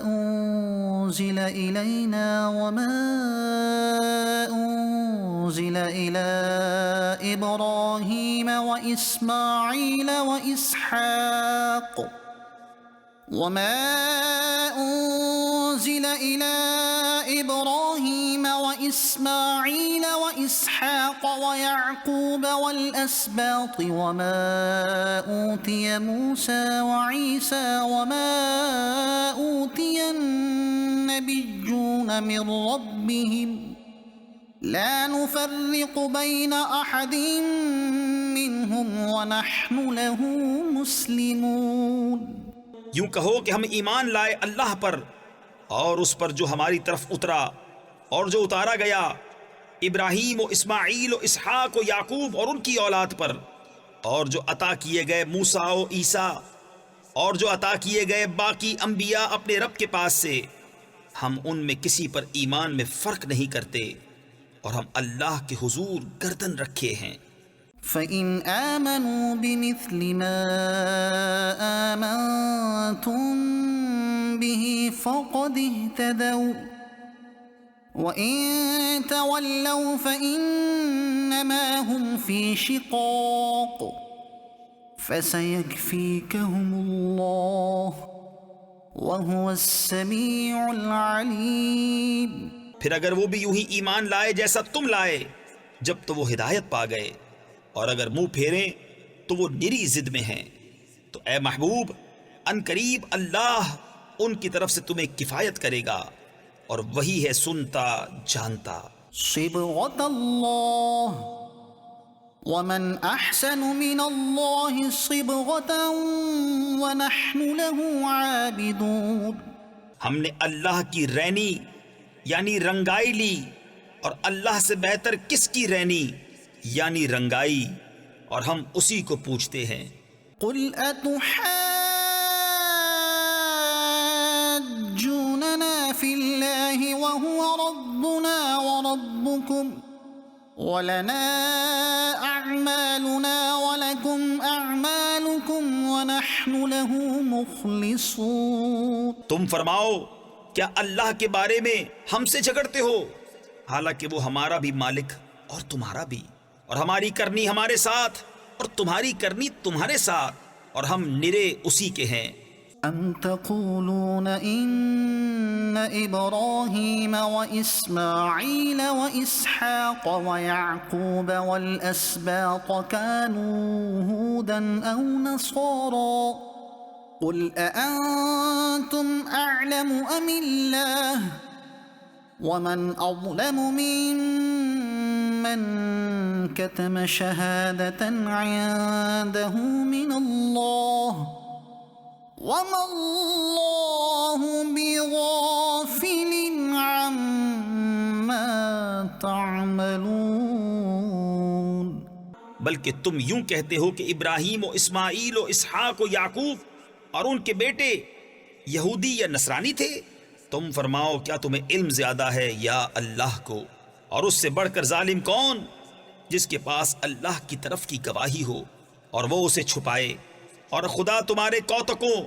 أنزل إلينا وما أنزل إلى إبراهيم وإسماعيل وإسحاق وما أنزل إلى إبراهيم وإسماعيل وإسحاق ويعقوب والأسباط وما أوتي موسى وعيسى وما أوتي النبيون من ربهم لا نفرق بين أحد منهم ونحن له مسلمون۔ یوں کہو کہ ہم ایمان لائے اللہ پر اور اس پر جو ہماری طرف اترا اور جو اتارا گیا ابراہیم و اسماعیل و اسحاق و یعقوب اور ان کی اولاد پر، اور جو عطا کیے گئے موسیٰ و عیسیٰ اور جو عطا کیے گئے باقی انبیاء اپنے رب کے پاس سے، ہم ان میں کسی پر ایمان میں فرق نہیں کرتے اور ہم اللہ کے حضور گردن رکھے ہیں۔ فَإِنْ آمَنُوا بِمِثْلِ مَا آمَنْتُمْ بِهِ فَقَدِ اهْتَدَوْا وَإِنْ تَوَلَّوْا فَإِنَّمَا هُمْ فِي شِقَاقٍ فَسَيَكْفِيكَهُمُ اللَّهُ وَهُوَ السَّمِيعُ الْعَلِيمُ۔ پھر اگر وہ بھی یوں ہی ایمان لائے جیسا تم لائے جب تو وہ ہدایت پا گئے، اور اگر منہ پھیریں تو وہ نری ضد میں ہیں، تو اے محبوب ان قریب اللہ ان کی طرف سے تمہیں کفایت کرے گا اور وہی ہے سنتا جانتا۔ صبغة الله ومن أحسن من الله صبغة ونحن له عابدون۔ ہم نے اللہ کی رینی یعنی رنگائی لی، اور اللہ سے بہتر کس کی رہنی یعنی رنگائی، اور ہم اسی کو پوچھتے ہیں۔ قل أتحاجوننا في الله وهو ربنا وربكم ولنا أعمالنا ولكم أعمالكم ونحن له مخلصون۔ تم فرماؤ کیا اللہ کے بارے میں ہم سے جھگڑتے ہو، حالانکہ وہ ہمارا بھی مالک اور تمہارا بھی، اور ہماری کرنی ہمارے ساتھ اور تمہاری کرنی تمہارے ساتھ، اور ہم نرے اسی کے ہیں۔ أم تقولون إن إبراهيم وإسماعيل وإسحاق ويعقوب والأسباط كانوا هودا أو نصارى قل أأنتم أعلم أم الله ومن أظلم ممن كتم شهادة عنده من الله وما الله بغافل عما تعملون۔ بلکہ تم یوں کہتے ہو کہ ابراہیم و اسماعیل و اسحاق و یعقوب اور ان کے بیٹے یہودی یا نصرانی تھے۔ تم فرماؤ کیا تمہیں علم زیادہ ہے یا اللہ کو؟ اور اس سے بڑھ کر ظالم کون جس کے پاس اللہ کی طرف کی گواہی ہو اور وہ اسے چھپائے، اور خدا تمہارے کوتکوں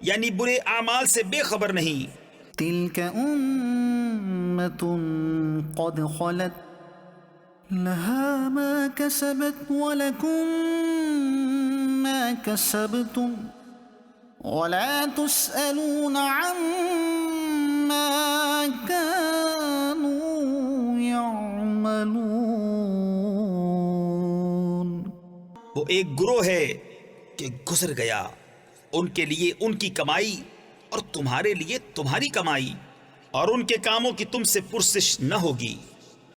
یعنی برے اعمال سے بے خبر نہیں۔ تلك أمة قد خلت لها ما كسبت ولكم ما كسبتم ولا تسألون عما كانوا يعملون۔ وہ ایک گروہ ہے کہ گزر گیا، ان کے لیے ان کی کمائی اور تمہارے لیے تمہاری کمائی، اور ان کے کاموں کی تم سے پرسش نہ ہوگی۔